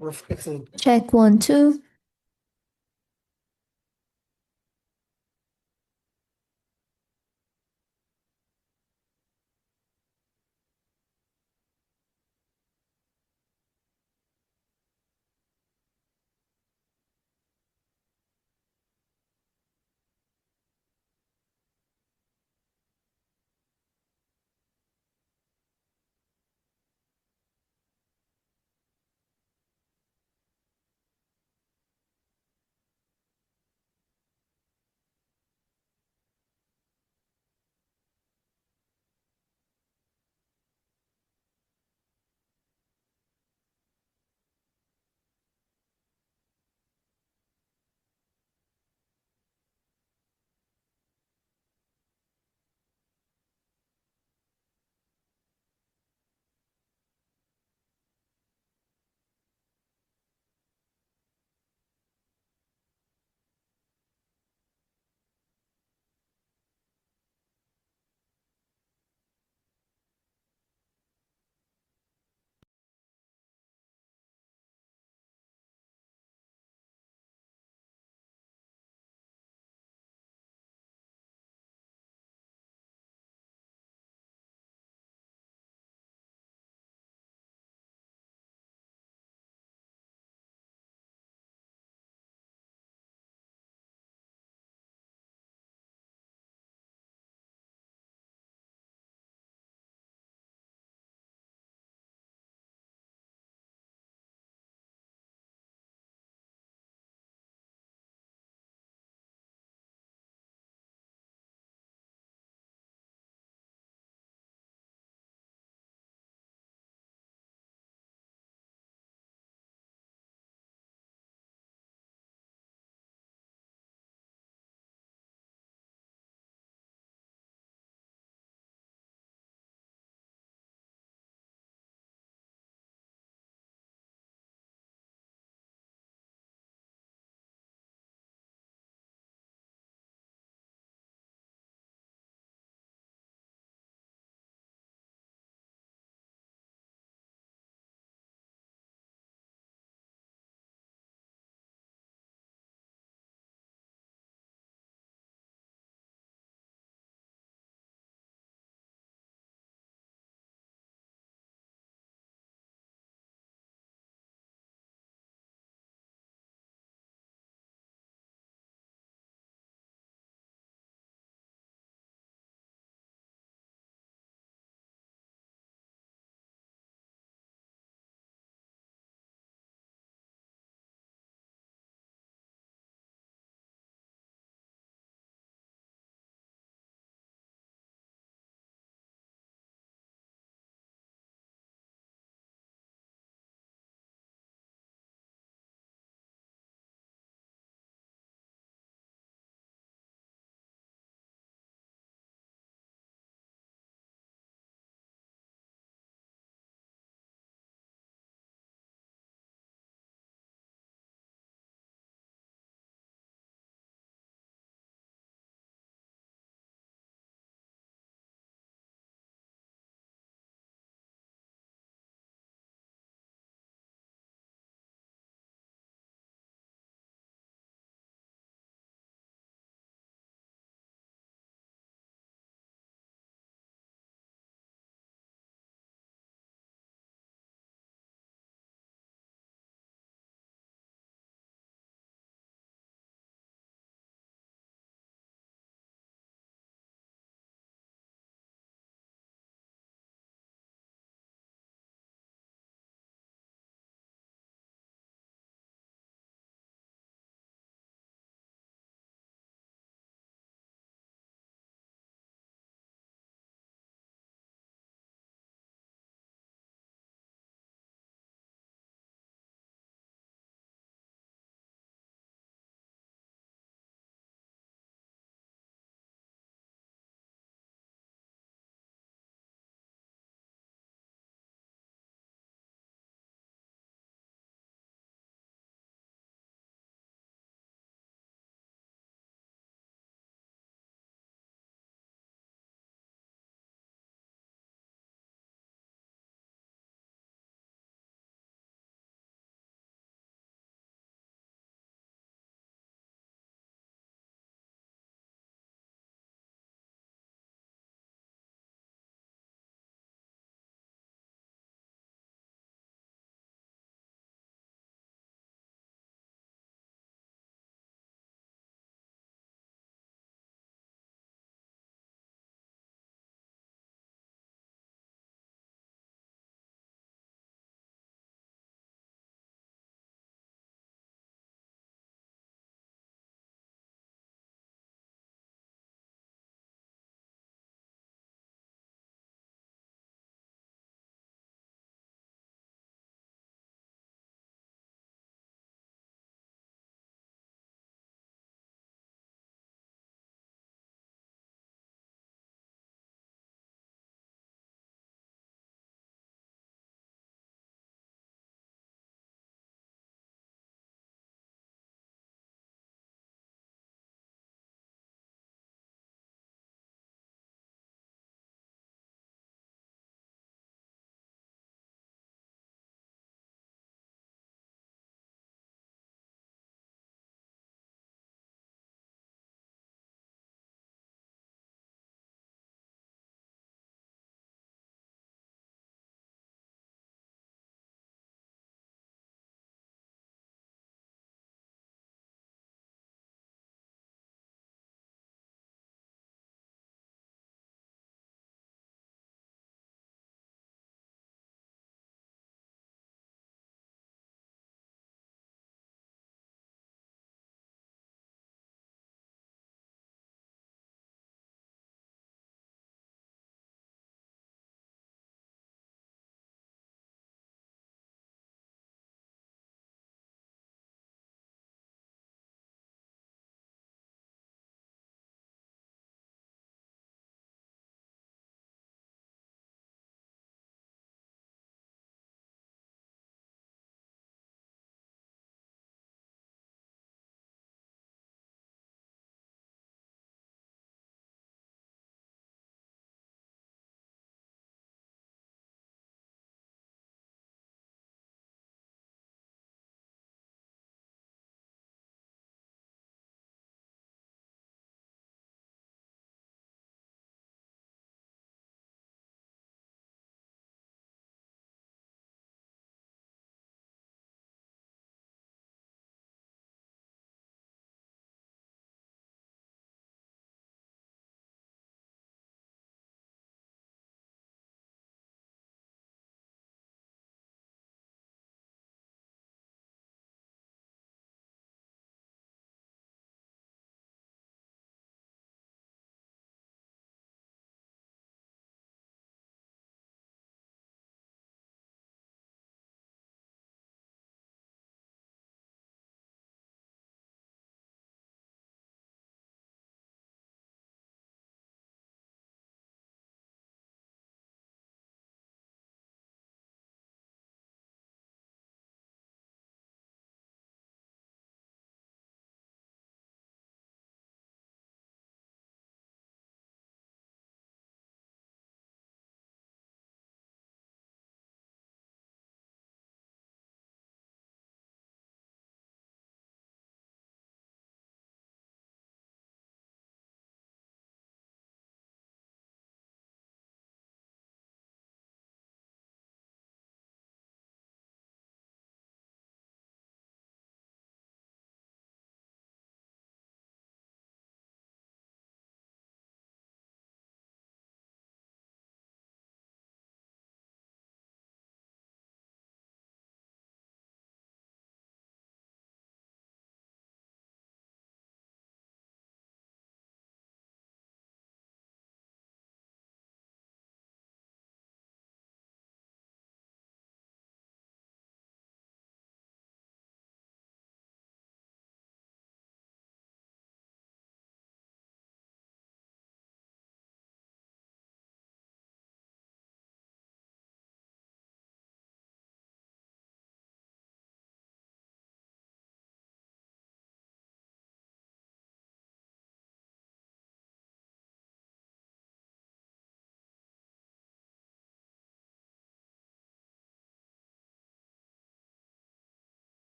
We're fixing. Check 1, 2.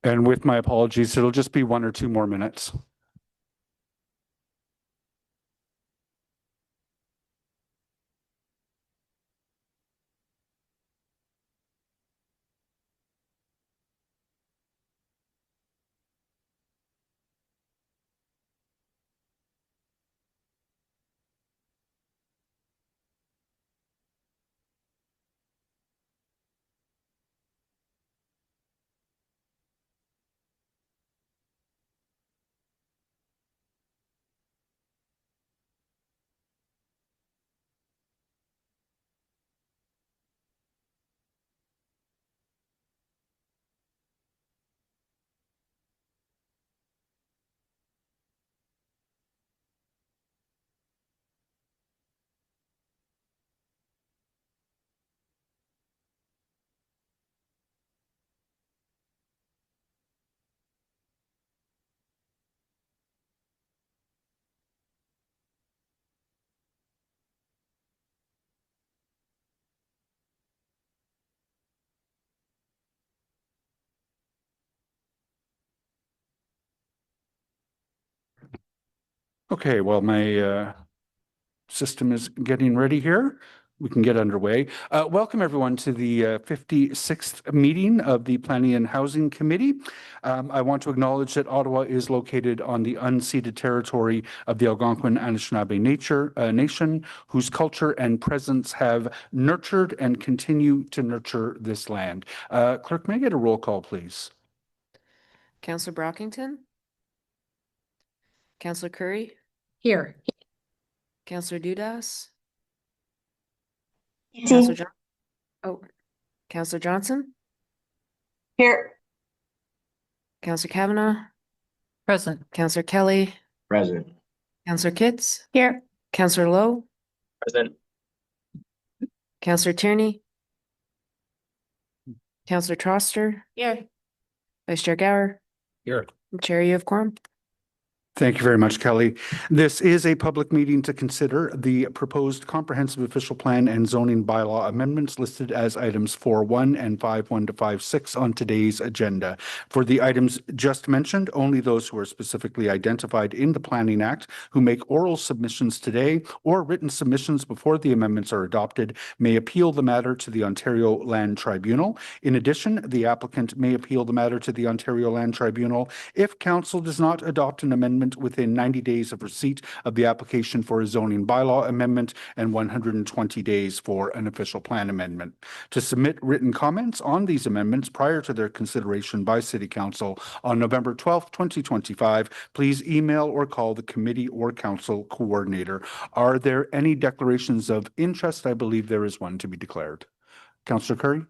And with my apologies, it'll just be 1 or 2 more minutes. Okay, well, my system is getting ready here. We can get underway. Welcome, everyone, to the 56th meeting of the Planning and Housing Committee. I want to acknowledge that Ottawa is located on the unceded territory of the Algonquin Anishinaabe Nation, whose culture and presence have nurtured and continue to nurture this land. Clerk, may I get a roll call, please? Councillor Brockington? Councillor Curry? Here. Councillor Dudas? Councillor Councillor Johnson? Here. Councillor Kavanagh? Present. Councillor Kelly? Present. Councillor Kitts? Here. Councillor Lowe? Present. Councillor Tierney? Councillor Troster? Here. Vice Chair Gower? Here. Chair, you have quorum. Thank you very much, Kelly. This is a public meeting to consider the proposed comprehensive official plan and zoning bylaw amendments listed as items 4.1 and 5.1 to 5.6 on today's agenda. For the items just mentioned, only those who are specifically identified in the Planning Act who make oral submissions today or written submissions before the amendments are adopted may appeal the matter to the Ontario Land Tribunal. In addition, the applicant may appeal the matter to the Ontario Land Tribunal if Council does not adopt an amendment within 90 days of receipt of the application for a zoning bylaw amendment and 120 days for an official plan amendment. To submit written comments on these amendments prior to their consideration by City Council on November 12th, 2025, please email or call the committee or council coordinator. Are there any declarations of interest? I believe there is one to be declared. Councillor Curry?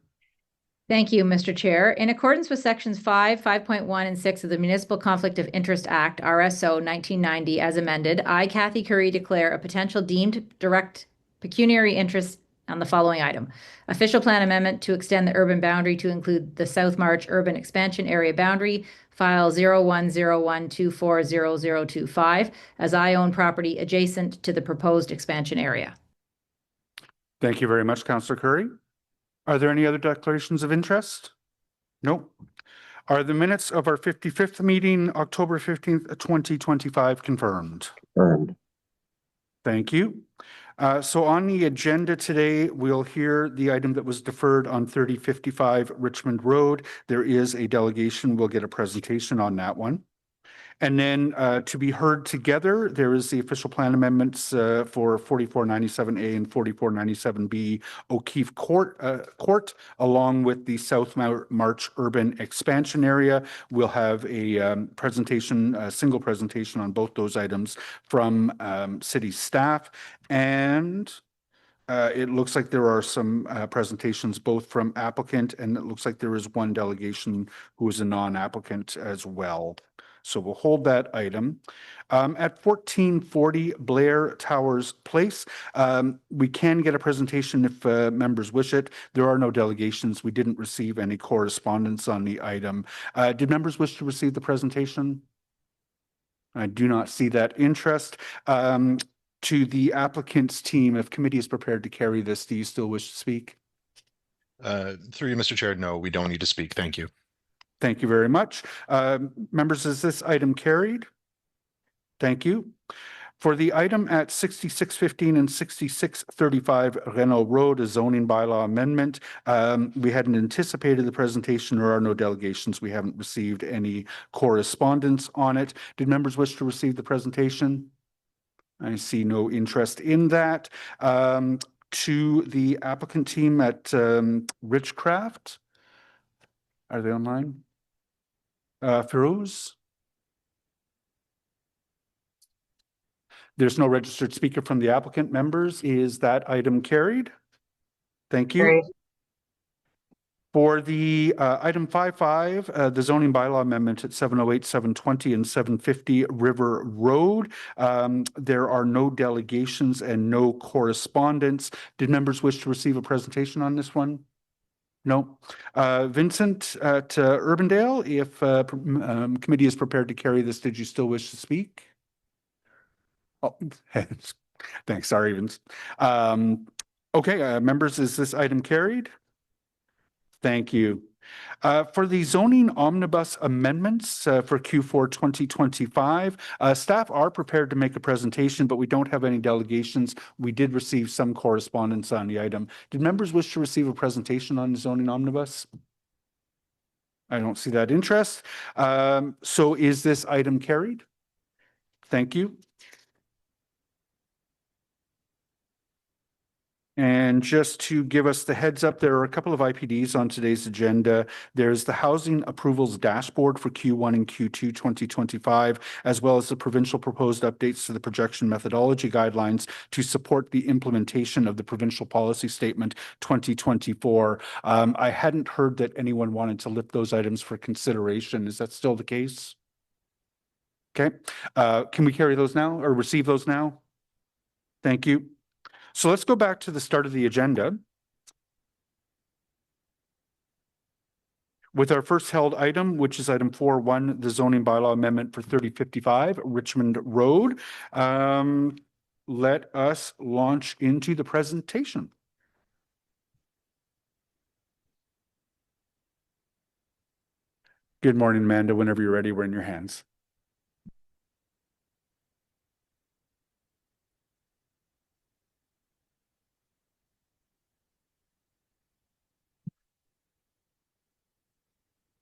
Thank you, Mr. Chair. In accordance with sections 5, 5.1, and 6 of the Municipal Conflict of Interest Act, RSO 1990, as amended, I, Kathy Curry, declare a potential deemed direct pecuniary interest on the following item. Official plan amendment to extend the urban boundary to include the South March Urban Expansion Area Boundary, file 0101240025, as I own property adjacent to the proposed expansion area. Thank you very much, Councillor Curry. Are there any other declarations of interest? Nope. Are the minutes of our 55th meeting, October 15th, 2025 confirmed? Confirmed. Thank you. So on the agenda today, we'll hear the item that was deferred on 3055 Richmond Road. There is a delegation. We'll get a presentation on that one. And then to be heard together, there is the official plan amendments for 4497A and 4497B O'Keefe Court, along with the South March Urban Expansion Area. We'll have a presentation, a single presentation on both those items from city staff. And it looks like there are some presentations both from applicant, and it looks like there is one delegation who is a non-applicant as well. So we'll hold that item. At 1440 Blair Towers Place, we can get a presentation if members wish it. There are no delegations. We didn't receive any correspondence on the item. Did members wish to receive the presentation? I do not see that interest. To the applicant's team, if committee is prepared to carry this, do you still wish to speak? Through you, Mr. Chair, no, we don't need to speak. Thank you. Thank you very much. Members, is this item carried? Thank you. For the item at 6615 and 6635 Renault Road, a zoning bylaw amendment, we hadn't anticipated the presentation. There are no delegations. We haven't received any correspondence on it. Did members wish to receive the presentation? I see no interest in that. To the applicant team at Richcraft, are they online? Feroz? There's no registered speaker from the applicant. Members, is that item carried? Thank you. Carried. For the item 5.5, the zoning bylaw amendment at 708, 720, and 750 River Road, there are no delegations and no correspondence. Did members wish to receive a presentation on this one? No. Vincent at Urbandale, if committee is prepared to carry this, did you still wish to speak? Oh, thanks. Sorry, Vince. Okay, members, is this item carried? Thank you. For the zoning omnibus amendments for Q4 2025, staff are prepared to make a presentation, but we don't have any delegations. We did receive some correspondence on the item. Did members wish to receive a presentation on the zoning omnibus? I don't see that interest. So is this item carried? Thank you. And just to give us the heads up, there are a couple of IPDs on today's agenda. There's the housing approvals dashboard for Q1 and Q2 2025, as well as the provincial proposed updates to the projection methodology guidelines to support the implementation of the provincial policy statement 2024. I hadn't heard that anyone wanted to lift those items for consideration. Is that still the case? Okay. Can we carry those now or receive those now? Thank you. So let's go back to the start of the agenda with our first held item, which is item 4.1, the zoning bylaw amendment for 3055 Richmond Road. Let us launch into the presentation. Good morning, Amanda. Whenever you're ready, we're in your hands.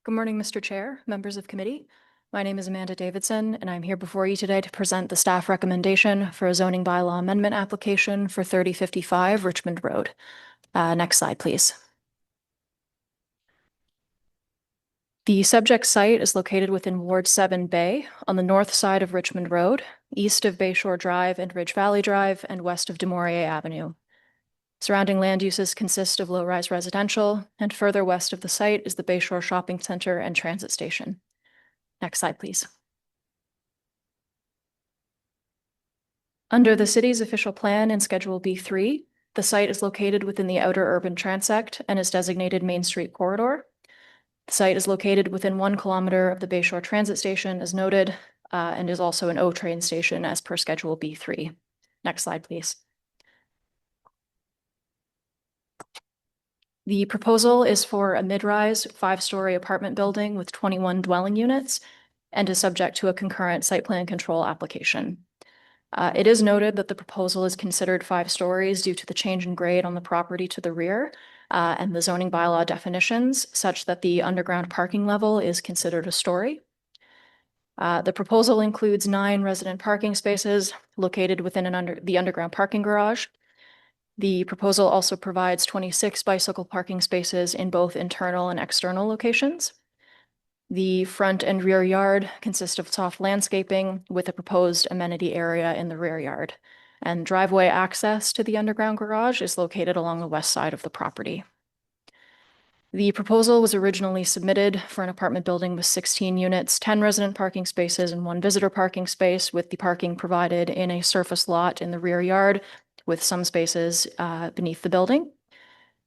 Good morning, Mr. Chair, members of committee. My name is Amanda Davidson, and I'm here before you today to present the staff recommendation for a zoning bylaw amendment application for 3055 Richmond Road. Next slide, please. The subject site is located within Ward 7 Bay on the north side of Richmond Road, east of Bayshore Drive and Ridge Valley Drive, and west of Laurier Avenue. Surrounding land uses consist of low-rise residential, and further west of the site is the Bayshore Shopping Center and transit station. Next slide, please. Under the city's official plan in Schedule B3, the site is located within the outer urban transect and is designated Main Street Corridor. The site is located within 1 kilometer of the Bayshore Transit Station, as noted, and is also an O train station as per Schedule B3. Next slide, please. The proposal is for a mid-rise 5-story apartment building with 21 dwelling units and is subject to a concurrent site plan control application. It is noted that the proposal is considered 5 stories due to the change in grade on the property to the rear and the zoning bylaw definitions such that the underground parking level is considered a story. The proposal includes 9 resident parking spaces located within the underground parking garage. The proposal also provides 26 bicycle parking spaces in both internal and external locations. The front and rear yard consist of soft landscaping with a proposed amenity area in the rear yard. And driveway access to the underground garage is located along the west side of the property. The proposal was originally submitted for an apartment building with 16 units, 10 resident parking spaces, and 1 visitor parking space, with the parking provided in a surface lot in the rear yard with some spaces beneath the building.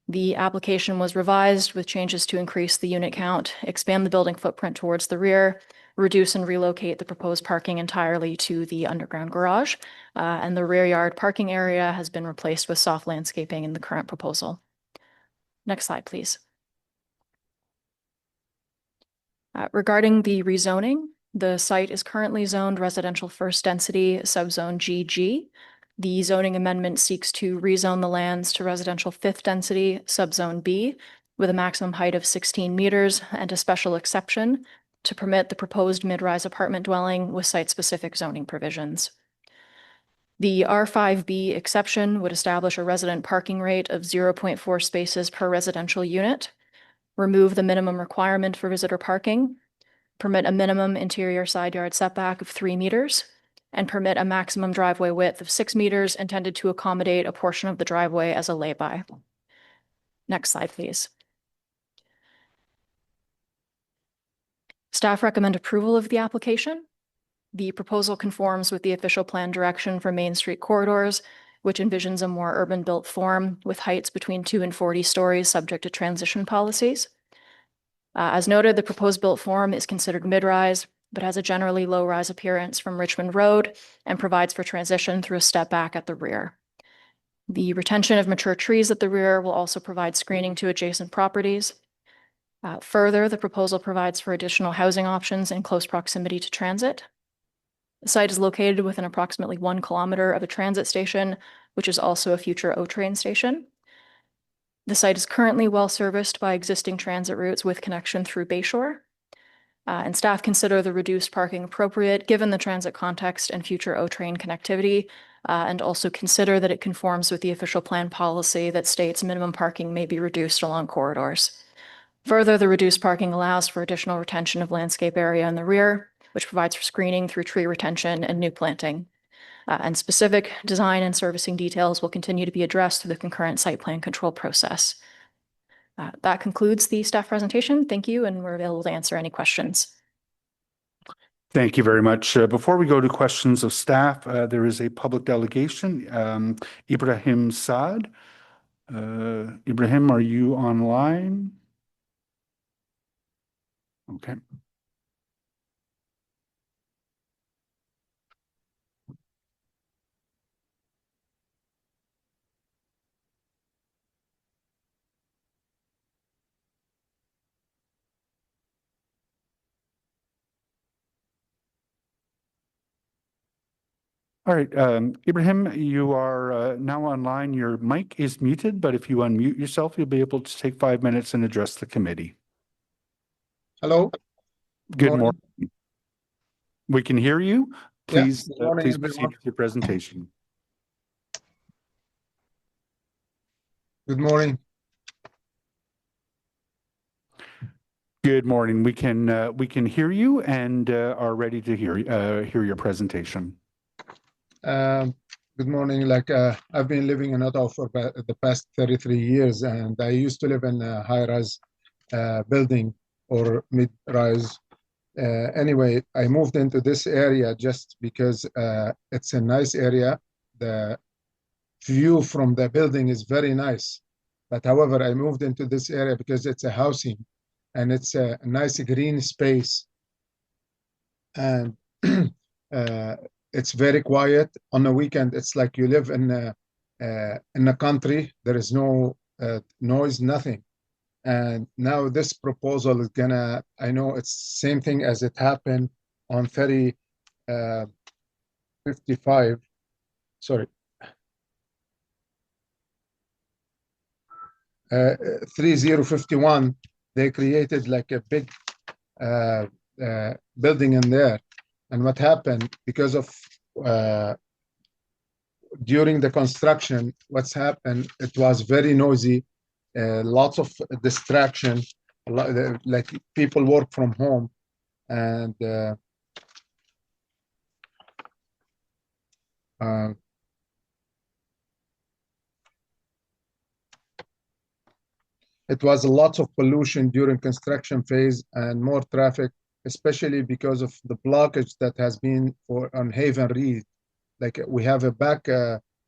The application was revised with changes to increase the unit count, expand the building footprint towards the rear, reduce and relocate the proposed parking entirely to the underground garage, and the rear yard parking area has been replaced with soft landscaping in the current proposal. Next slide, please. Regarding the rezoning, the site is currently zoned residential first density subzone GG. The zoning amendment seeks to rezone the lands to residential fifth density subzone B with a maximum height of 16 meters and a special exception to permit the proposed mid-rise apartment dwelling with site-specific zoning provisions. The R5B exception would establish a resident parking rate of 0.4 spaces per residential unit, remove the minimum requirement for visitor parking, permit a minimum interior side yard setback of 3 meters, and permit a maximum driveway width of 6 meters intended to accommodate a portion of the driveway as a lay-by. Next slide, please. Staff recommend approval of the application. The proposal conforms with the official plan direction for Main Street corridors, which envisions a more urban-built form with heights between 2 and 40 stories subject to transition policies. As noted, the proposed built form is considered mid-rise, but has a generally low-rise appearance from Richmond Road and provides for transition through a step back at the rear. The retention of mature trees at the rear will also provide screening to adjacent properties. Further, the proposal provides for additional housing options in close proximity to transit. The site is located within approximately 1 kilometer of a transit station, which is also a future O-train station. The site is currently well-serviced by existing transit routes with connection through Bayshore. And staff consider the reduced parking appropriate given the transit context and future O-train connectivity, and also consider that it conforms with the official plan policy that states minimum parking may be reduced along corridors. Further, the reduced parking allows for additional retention of landscape area in the rear, which provides for screening through tree retention and new planting. And specific design and servicing details will continue to be addressed through the concurrent site plan control process. That concludes the staff presentation. Thank you, and we're available to answer any questions. Thank you very much. Before we go to questions of staff, there is a public delegation. Ibrahim Saad. Ibrahim, are you online? Okay. All right, Ibrahim, you are now online. Your mic is muted, but if you unmute yourself, you'll be able to take 5 minutes and address the committee. Hello. Good morning. We can hear you. Please, good morning, please everyone. proceed with your presentation. Good morning. Good morning. We can hear you and are ready to hear your presentation. Good morning. I've been living in Ottawa for the past 33 years, and I used to live in a high-rise building or mid-rise. Anyway, I moved into this area just because it's a nice area. The view from the building is very nice. But however, I moved into this area because it's a housing and it's a nice green space. And it's very quiet. On the weekend, it's like you live in a country. There is no noise, nothing. And now this proposal is gonna, I know it's same thing as it happened on 3055, sorry. 3051, they created like a big building in there. And what happened because of during the construction, what's happened, it was very noisy, lots of distraction, like people work from home, and it was a lot of pollution during construction phase and more traffic, especially because of the blockage that has been on Haven Reed. Like we have a back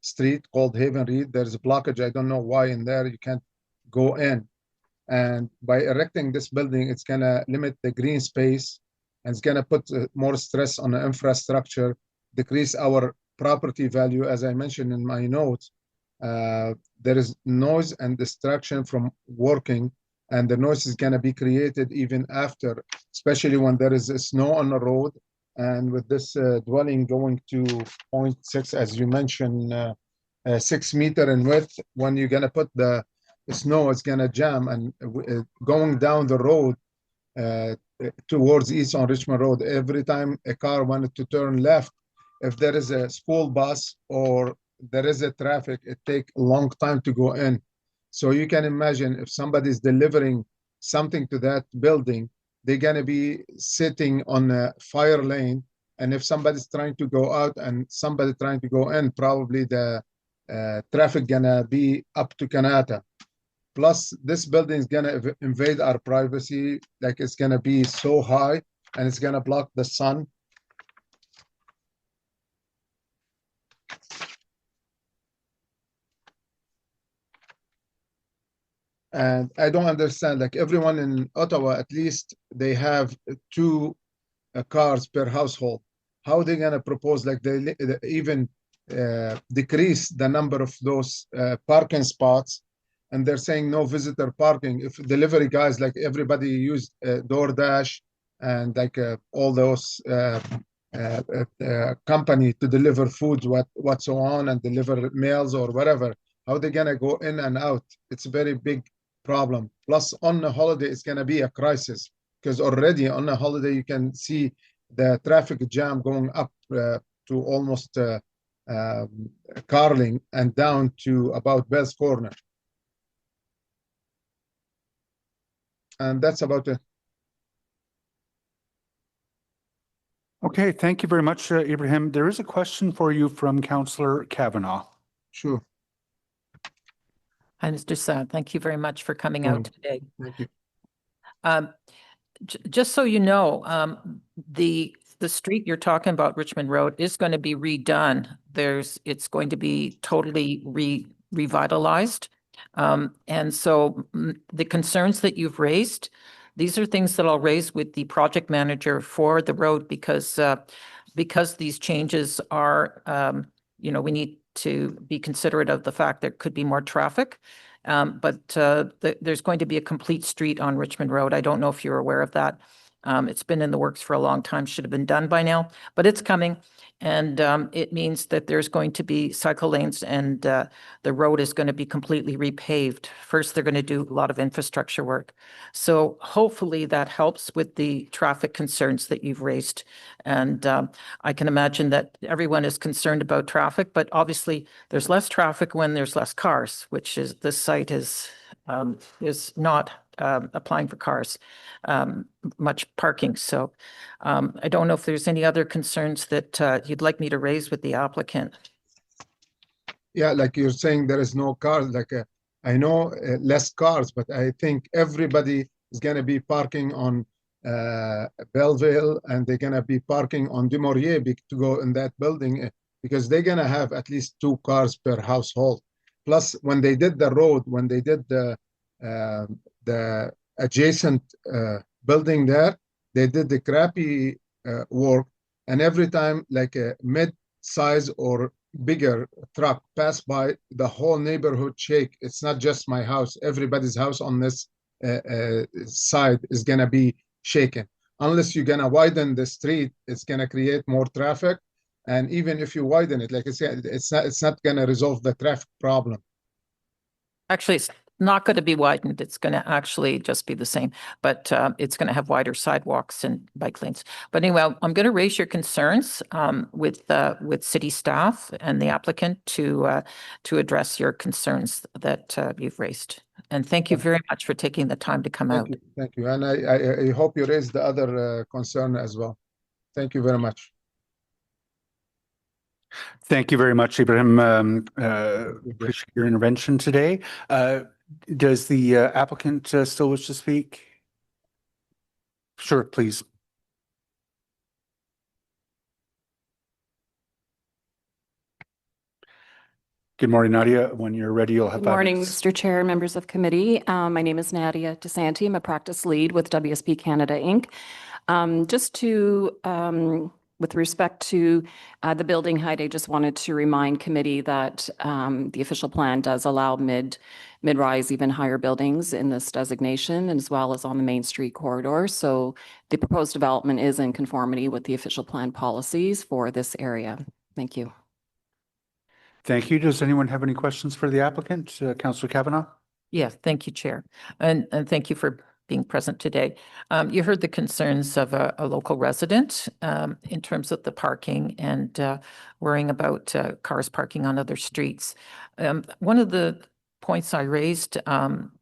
street called Haven Reed. There's a blockage. I don't know why in there. You can't go in. And by erecting this building, it's going to limit the green space and it's going to put more stress on the infrastructure, decrease our property value. As I mentioned in my notes, there is noise and distraction from working and the noise is going to be created even after, especially when there is snow on the road. And with this dwelling going to 0.6, as you mentioned, 6 meter in width, when you're going to put the snow, it's going to jam. And going down the road towards east on Richmond Road, every time a car wanted to turn left, if there is a school bus or there is a traffic, it takes a long time to go in. So you can imagine if somebody's delivering something to that building, they're going to be sitting on a fire lane. And if somebody's trying to go out and somebody trying to go in, probably the traffic going to be up to Kanata. Plus, this building is going to invade our privacy. Like, it's going to be so high and it's going to block the sun. And I don't understand, like everyone in Ottawa, at least they have 2 cars per household. How are they going to propose, like they even decrease the number of those parking spots? And they're saying no visitor parking. If delivery guys, like everybody use DoorDash and like all those company to deliver foods, what so on, and deliver mails or whatever, how they going to go in and out? It's a very big problem. Plus, on a holiday, it's going to be a crisis, because already on a holiday, you can see the traffic jam going up to almost Carling and down to about Bell's Corner. And that's about it. Okay, thank you very much, Ibrahim. There is a question for you from Councillor Kavanaugh. Sure. Hi, Mr. Saad. Thank you very much for coming out today. Thank you. Just so you know, the street you're talking about, Richmond Road, is going to be redone. It's going to be totally revitalized. And so the concerns that you've raised, these are things that I'll raise with the project manager for the road, because these changes are, we need to be considerate of the fact there could be more traffic. But there's going to be a complete street on Richmond Road. I don't know if you're aware of that. It's been in the works for a long time, should have been done by now, but it's coming. And it means that there's going to be cycle lanes, and the road is going to be completely repaved. First, they're going to do a lot of infrastructure work. So hopefully that helps with the traffic concerns that you've raised. And I can imagine that everyone is concerned about traffic, but obviously there's less traffic when there's less cars, which is, this site is not applying for cars, much parking. So I don't know if there's any other concerns that you'd like me to raise with the applicant. Yeah, like you're saying, there is no cars. Like I know less cars, but I think everybody is going to be parking on Belleville, and they're going to be parking on Du Maurier to go in that building, because they're going to have at least 2 cars per household. Plus, when they did the road, when they did the adjacent building there, they did the crappy work, and every time like a mid-size or bigger truck pass by, the whole neighborhood shake. It's not just my house. Everybody's house on this side is going to be shaken. Unless you're going to widen the street, it's going to create more traffic. And even if you widen it, like I said, it's not going to resolve the traffic problem. Actually, it's not going to be widened. It's going to actually just be the same, but it's going to have wider sidewalks and bike lanes. But anyway, I'm going to raise your concerns with city staff and the applicant to address your concerns that you've raised. And thank you very much for taking the time to come out. Thank you. And I hope you raise the other concern as well. Thank you very much. Thank you very much, Ibrahim. Appreciate your intervention today. Does the applicant still wish to speak? Sure, please. Good morning, Nadia. When you're ready, you'll have Good 5 morning, minutes. Mr. Chair, members of committee. My name is Nadia DeSanti. I'm a practice lead with WSP Canada, Inc. Just to With respect to the building height, I just wanted to remind committee that the official plan does allow mid-rise, even higher buildings in this designation, as well as on the Main Street corridor. So the proposed development is in conformity with the official plan policies for this area. Thank you. Thank you. Does anyone have any questions for the applicant? Councillor Kavanaugh? Yes, thank you, Chair. And thank you for being present today. You heard the concerns of a local resident in terms of the parking and worrying about cars parking on other streets. One of the points I raised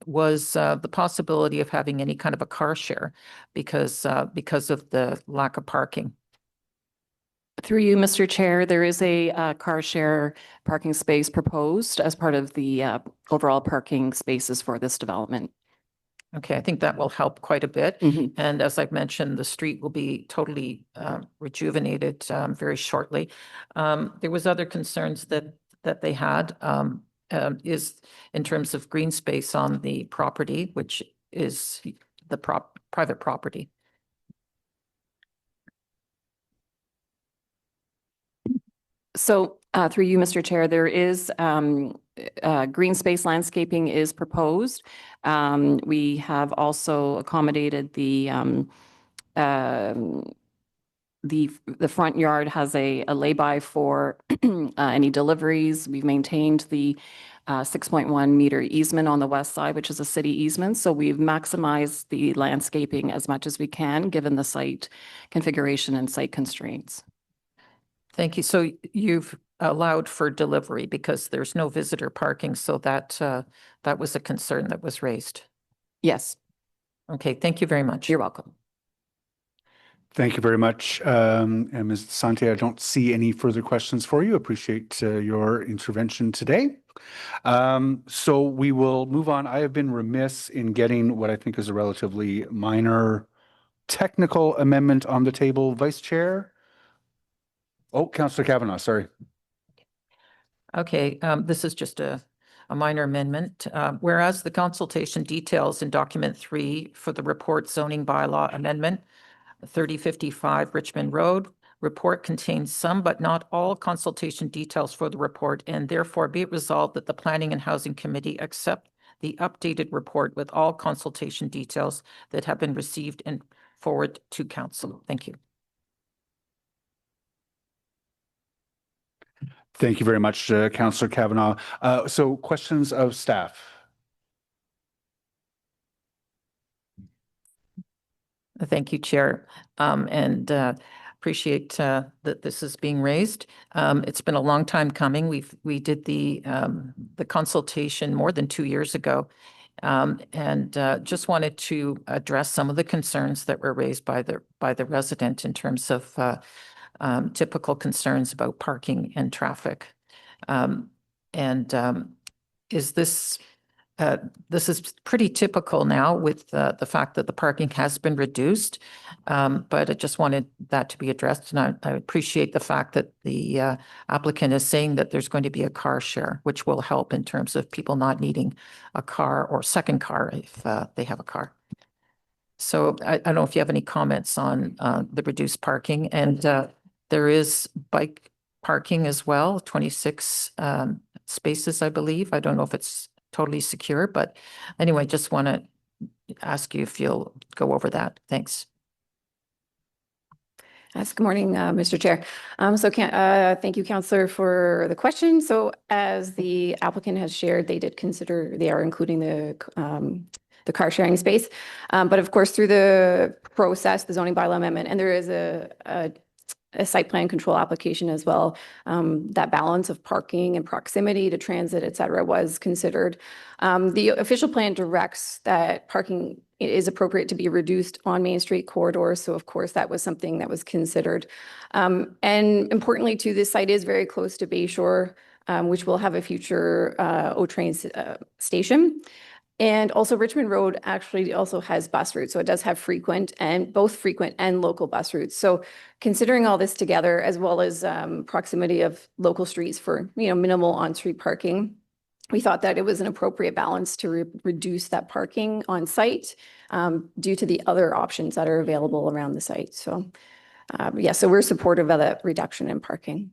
was the possibility of having any kind of a car share because of the lack of parking. Through you, Mr. Chair, there is a car share parking space proposed as part of the overall parking spaces for this development. Okay, I think that will help quite a bit. Mhm. And as I've mentioned, the street will be totally rejuvenated very shortly. There was other concerns that they had is in terms of green space on the property, which is the private property. So through you, Mr. Chair, there is green space landscaping is proposed. We have also accommodated the front yard has a lay-by for any deliveries. We've maintained the 6.1 meter easement on the west side, which is a city easement. So we've maximized the landscaping as much as we can, given the site configuration and site constraints. Thank you. So you've allowed for delivery because there's no visitor parking. So that was a concern that was raised. Yes, Okay, thank you very much. you're welcome. Thank you very much. And Ms. Sante, I don't see any further questions for you. Appreciate your intervention today. So we will move on. I have been remiss in getting what I think is a relatively minor technical amendment on the table. Vice Chair? Oh, Councillor Kavanaugh, sorry. Okay, this is just a minor amendment. Whereas the consultation details in document 3 for the report zoning bylaw amendment, 3055 Richmond Road, report contains some but not all consultation details for the report, and therefore be it resolved that the Planning and Housing Committee accept the updated report with all consultation details that have been received and forward to council. Thank you. Thank you very much, Councillor Kavanaugh. So questions of staff? Thank you, Chair, and appreciate that this is being raised. It's been a long time coming. We did the consultation more than 2 years ago, and just wanted to address some of the concerns that were raised by the resident in terms of typical concerns about parking and traffic. This is pretty typical now with the fact that the parking has been reduced, but I just wanted that to be addressed. And I appreciate the fact that the applicant is saying that there's going to be a car share, which will help in terms of people not needing a car or second car if they have a car. So I don't know if you have any comments on the reduced parking, and there is bike parking as well, 26 spaces, I believe. I don't know if it's totally secure, but anyway, just want to ask you if you'll go over that. Thanks. Yes, good morning, Mr. Chair. Thank you, Councillor, for the question. So as the applicant has shared, they did consider, they are including the car sharing space. But of course, through the process, the zoning bylaw amendment, and there is a site plan control application as well, that balance of parking and proximity to transit, et cetera, was considered. The official plan directs that parking is appropriate to be reduced on Main Street corridor. So of course, that was something that was considered. And importantly too, this site is very close to Bayshore, which will have a future O-train station. And also Richmond Road actually also has bus routes. So it does have both frequent and local bus routes. So considering all this together, as well as proximity of local streets for minimal on-street parking, we thought that it was an appropriate balance to reduce that parking on site due to the other options that are available around the site. So Yeah, so we're supportive of that reduction in parking.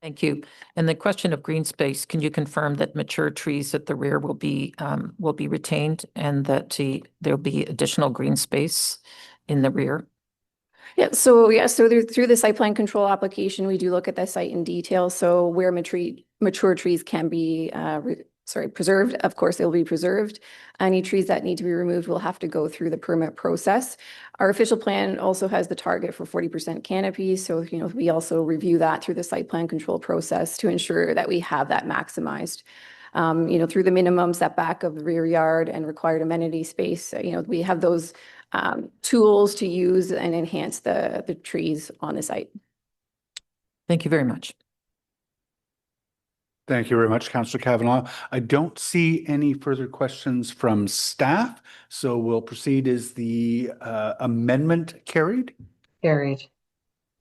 Thank you. And the question of green space, can you confirm that mature trees at the rear will be retained and that there'll be additional green space in the rear? Yeah, so through the site plan control application, we do look at the site in detail. So where mature trees can be preserved, of course, they'll be preserved. Any trees that need to be removed will have to go through the permit process. Our official plan also has the target for 40% canopy. So, you know, we also review that through the site plan control process to ensure that we have that maximized. You know, through the minimum setback of the rear yard and required amenity space, you know, we have those tools to use and enhance the trees on the site. Thank you very much. Thank you very much, Councillor Kavanaugh. I don't see any further questions from staff, so we'll proceed. Is the amendment carried? Carried.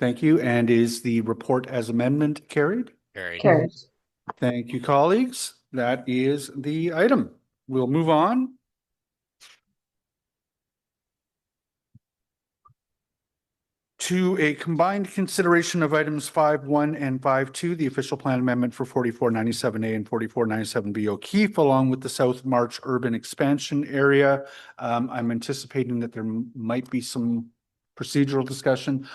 Thank you. And is the report as amendment carried? Carried. Thank you, colleagues. That is the item. We'll move on. To a combined consideration of items 5.1 and 5.2, the official plan amendment for 4497A and 4497B O'Keefe, along with the South March urban expansion area. I'm anticipating that there might be some procedural discussion.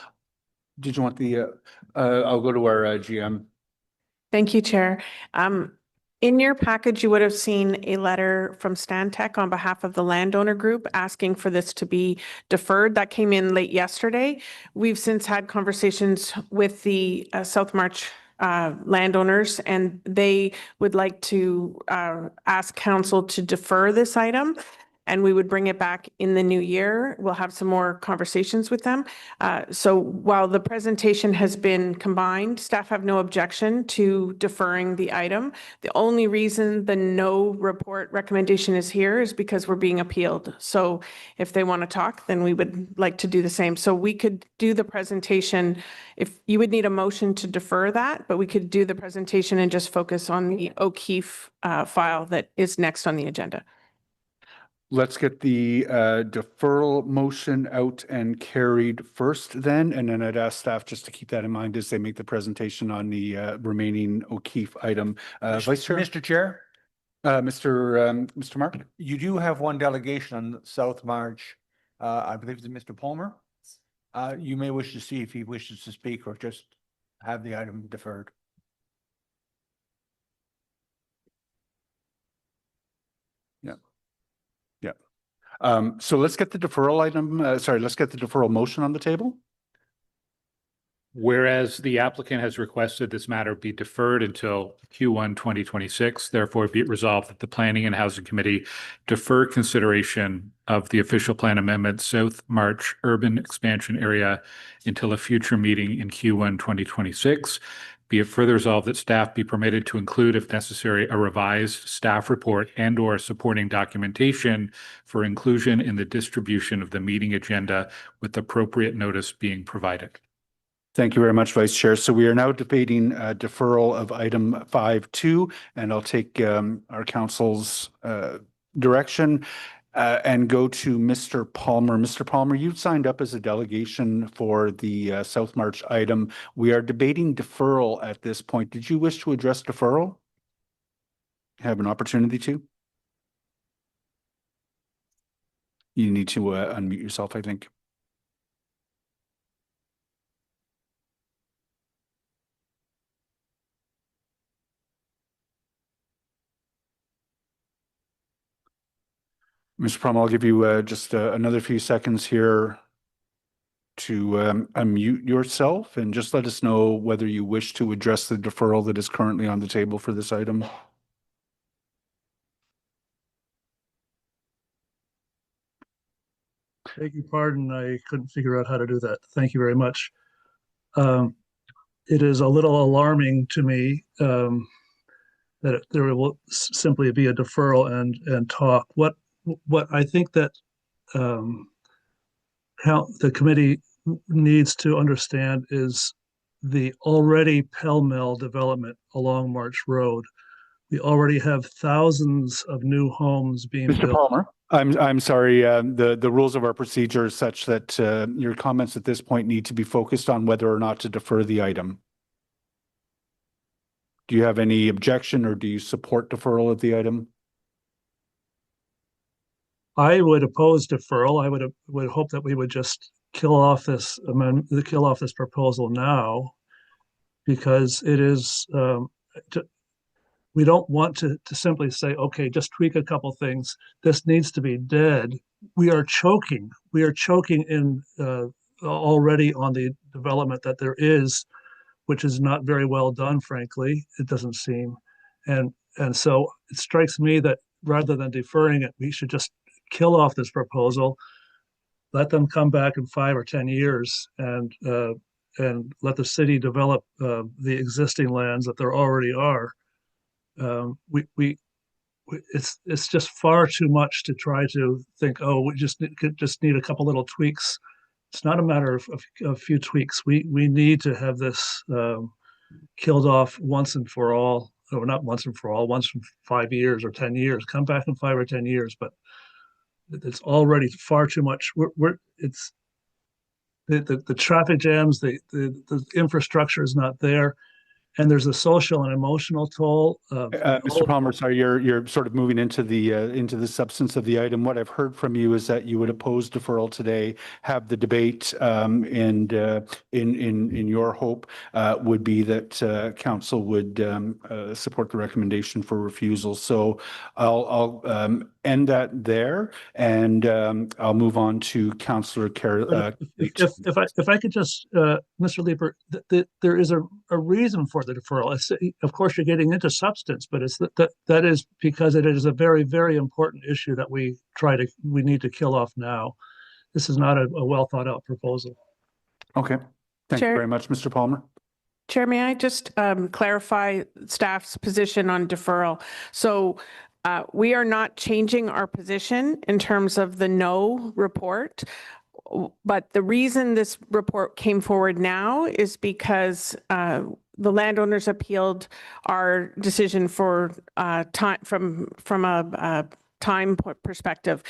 Did you want the, I'll go to our GM. Thank you, Chair. In your package, you would have seen a letter from Stantec on behalf of the landowner group asking for this to be deferred. That came in late yesterday. We've since had conversations with the South March landowners, and they would like to ask council to defer this item, and we would bring it back in the new year. We'll have some more conversations with them. So while the presentation has been combined, staff have no objection to deferring the item. The only reason the no report recommendation is here is because we're being appealed. So if they want to talk, then we would like to do the same. So we could do the presentation, if you would need a motion to defer that, but we could do the presentation and just focus on the O'Keefe file that is next on the agenda. Let's get the deferral motion out and carried first then, and then I'd ask staff just to keep that in mind as they make the presentation on the remaining O'Keefe item. Vice Chair? Mr. Chair, Mr. Mark? you do have one delegation on South March. I believe it's Mr. Palmer. You may wish to see if he wishes to speak or just have the item deferred. Yeah. So let's get the deferral item, let's get the deferral motion on the table. Whereas the applicant has requested this matter be deferred until Q1 2026, therefore be it resolved that the Planning and Housing Committee defer consideration of the official plan amendment South March Urban Expansion Area until a future meeting in Q1 2026. Be it further resolved that staff be permitted to include, if necessary, a revised staff report and/or supporting documentation for inclusion in the distribution of the meeting agenda with appropriate notice being provided. Thank you very much, Vice Chair. So we are now debating deferral of item 5.2, and I'll take our council's direction and go to Mr. Palmer. Mr. Palmer, you've signed up as a delegation for the South March item. We are debating deferral at this point. Did you wish to address deferral? Have an opportunity to? You need to unmute yourself, I think. Mr. Palmer, I'll give you just another few seconds here to unmute yourself and just let us know whether you wish to address the deferral that is currently on the table for this item. Beg your pardon, I couldn't figure out how to do that. Thank you very much. It is a little alarming to me that there will simply be a deferral and talk. What I think that how the committee needs to understand is the already pell-mell development along March Road. We already have thousands of new homes being built. Mr. Palmer, I'm sorry, the rules of our procedure is such that your comments at this point need to be focused on whether or not to defer the item. Do you have any objection or do you support deferral of the item? I would oppose deferral. I would hope that we would just kill off this amendment, kill off this proposal now, because it is, we don't want to simply say, okay, just tweak a couple things. This needs to be dead. We are choking. We are choking in already on the development that there is, which is not very well done, frankly. It doesn't seem, and so it strikes me that rather than deferring it, we should just kill off this proposal, let them come back in 5 or 10 years, and let the city develop the existing lands that there already are. It's just far too much to try to think, oh, we just need a couple little tweaks. It's not a matter of a few tweaks. We need to have this killed off once and for all, or not once and for all, once in 5 years or 10 years. Come back in 5 or 10 years, but it's already far too much. It's the traffic jams, the infrastructure is not there. And there's a social and emotional toll. Mr. Palmer, sorry, you're sort of moving into the substance of the item. What I've heard from you is that you would oppose deferral today, have the debate, and in your hope would be that council would support the recommendation for refusal. So I'll end that there, and I'll move on to Councillor Carey. If I could just, Mr. Leeper, there is a reason for the deferral. Of course, you're getting into substance, but it's that is because it is a very, very important issue that we need to kill off now. This is not a well thought out proposal. Okay, thank you very much, Mr. Palmer. Chair, may I just clarify staff's position on deferral? So we are not changing our position in terms of the no report. But the reason this report came forward now is because the landowners appealed our decision for time from a time perspective.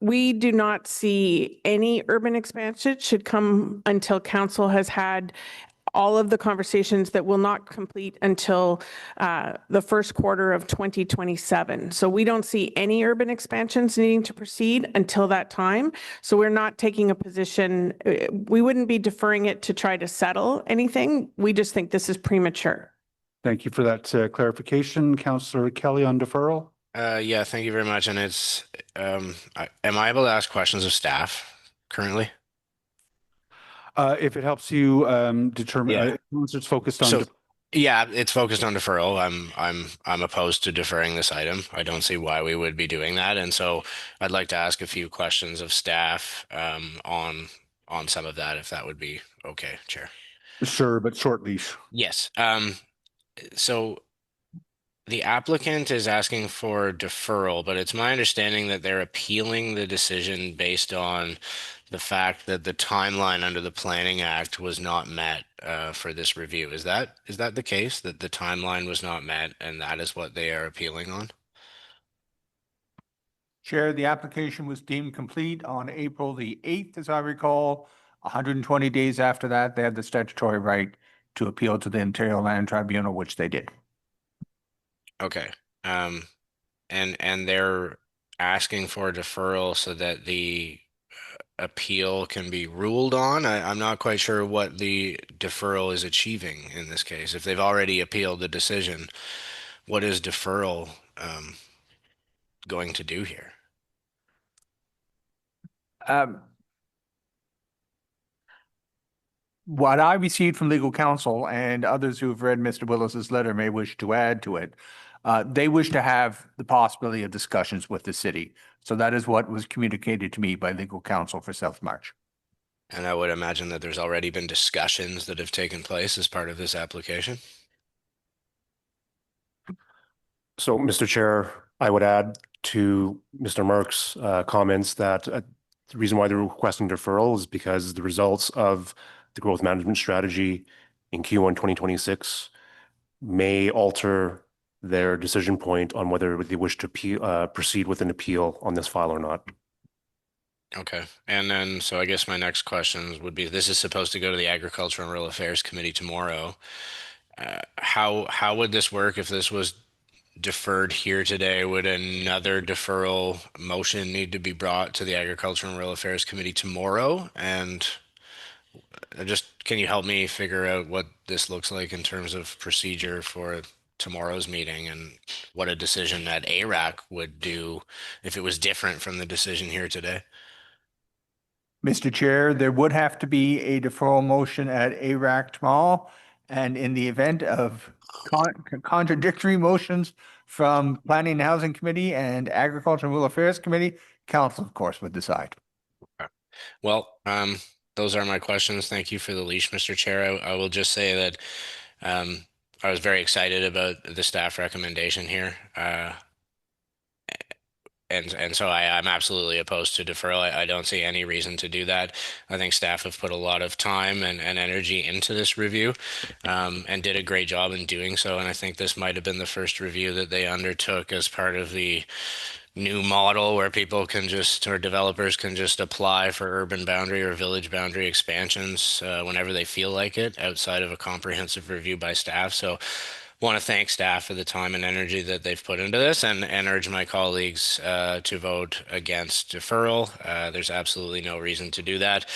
We do not see any urban expansion should come until council has had all of the conversations that will not complete until the first quarter of 2027. So we don't see any urban expansions needing to proceed until that time. So we're not taking a position, we wouldn't be deferring it to try to settle anything. We just think this is premature. Thank you for that clarification. Councillor Kelly on deferral. Yeah, thank you very much. And it's, am I able to ask questions of staff currently? If it helps you determine, it's focused on. Yeah, it's focused on deferral. I'm opposed to deferring this item. I don't see why we would be doing that, and so I'd like to ask a few questions of staff on some of that, if that would be okay, Chair. Sure, but short leash. Yes. So the applicant is asking for deferral, but it's my understanding that they're appealing the decision based on the fact that the timeline under the Planning Act was not met for this review. Is that the case, that the timeline was not met and that is what they are appealing on? Chair, the application was deemed complete on April the 8th, as I recall. 120 days after that, they had the statutory right to appeal to the Ontario Land Tribunal, which they did. Okay. And they're asking for a deferral so that the appeal can be ruled on. I'm not quite sure what the deferral is achieving in this case. If they've already appealed the decision, what is deferral going to do here? What I received from legal counsel and others who have read Mr. Willis's letter may wish to add to it. They wish to have the possibility of discussions with the city. So that is what was communicated to me by legal counsel for South March. And I would imagine that there's already been discussions that have taken place as part of this application. So, Mr. Chair, I would add to Mr. Merck's comments that the reason why they're requesting deferral is because the results of the growth management strategy in Q1 2026 may alter their decision point on whether they wish to proceed with an appeal on this file or not. Okay. And then, so I guess my next questions would be, this is supposed to go to the Agriculture and Rural Affairs Committee tomorrow. How would this work if this was deferred here today? Would another deferral motion need to be brought to the Agriculture and Rural Affairs Committee tomorrow? And can you help me figure out what this looks like in terms of procedure for tomorrow's meeting and what a decision at ARAC would do if it was different from the decision here today? Mr. Chair, there would have to be a deferral motion at ARAC tomorrow. And in the event of contradictory motions from Planning and Housing Committee and Agriculture and Rural Affairs Committee, Council, of course, would decide. Okay. Well, those are my questions. Thank you for the leash, Mr. Chair. I will just say that I was very excited about the staff recommendation here. And so I'm absolutely opposed to deferral. I don't see any reason to do that. I think staff have put a lot of time and energy into this review and did a great job in doing so. And I think this might have been the first review that they undertook as part of the new model where people can just, or developers can just apply for urban boundary or village boundary expansions whenever they feel like it, outside of a comprehensive review by staff. So want to thank staff for the time and energy that they've put into this, and urge my colleagues to vote against deferral. There's absolutely no reason to do that.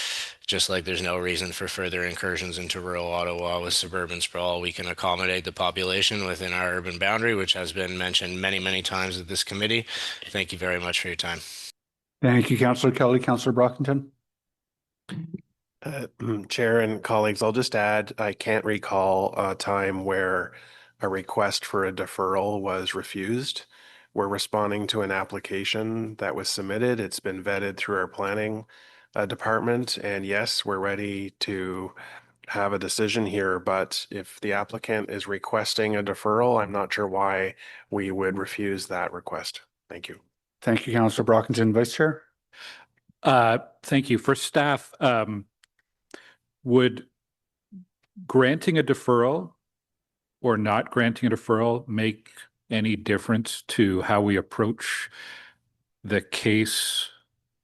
Just like there's no reason for further incursions into rural Ottawa with suburban sprawl. We can accommodate the population within our urban boundary, which has been mentioned many, many times at this committee. Thank you very much for your time. Thank you, Councillor Kelly. Councillor Brockington. Chair and colleagues, I'll just add, I can't recall a time where a request for a deferral was refused. We're responding to an application that was submitted. It's been vetted through our planning department. And yes, we're ready to have a decision here. But if the applicant is requesting a deferral, I'm not sure why we would refuse that request. Thank you. Thank you, Councillor Brockington. Vice Chair. Thank you. For staff, would granting a deferral or not granting a deferral make any difference to how we approach the case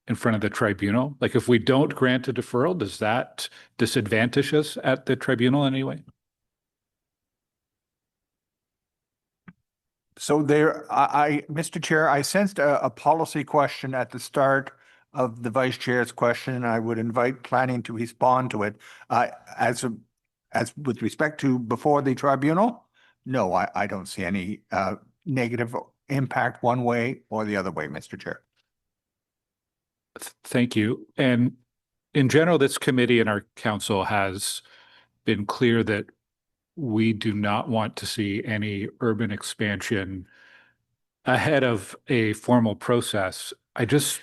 in front of the tribunal? Like, if we don't grant a deferral, does that disadvantage us at the tribunal in any way? So there, Mr. Chair, I sensed a policy question at the start of the Vice Chair's question, and I would invite planning to respond to it. As with respect to before the tribunal, no, I don't see any negative impact one way or the other way, Mr. Chair. Thank you. And in general, this committee and our council has been clear that we do not want to see any urban expansion ahead of a formal process. I just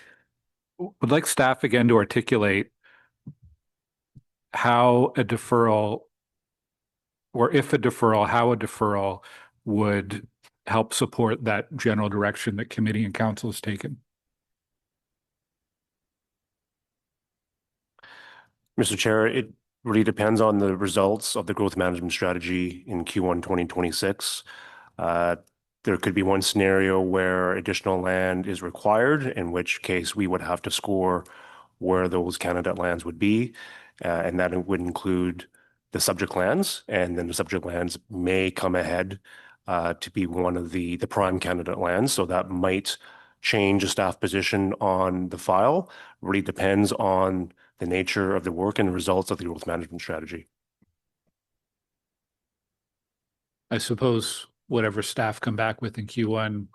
would like staff again to articulate how a deferral, or if a deferral, how a deferral would help support that general direction that committee and council has taken. Mr. Chair, it really depends on the results of the growth management strategy in Q1 2026. There could be one scenario where additional land is required, in which case we would have to score where those candidate lands would be. And that would include the subject lands, and then the subject lands may come ahead to be one of the prime candidate lands. So that might change the staff position on the file. Really depends on the nature of the work and the results of the growth management strategy. I suppose whatever staff come back with in Q1,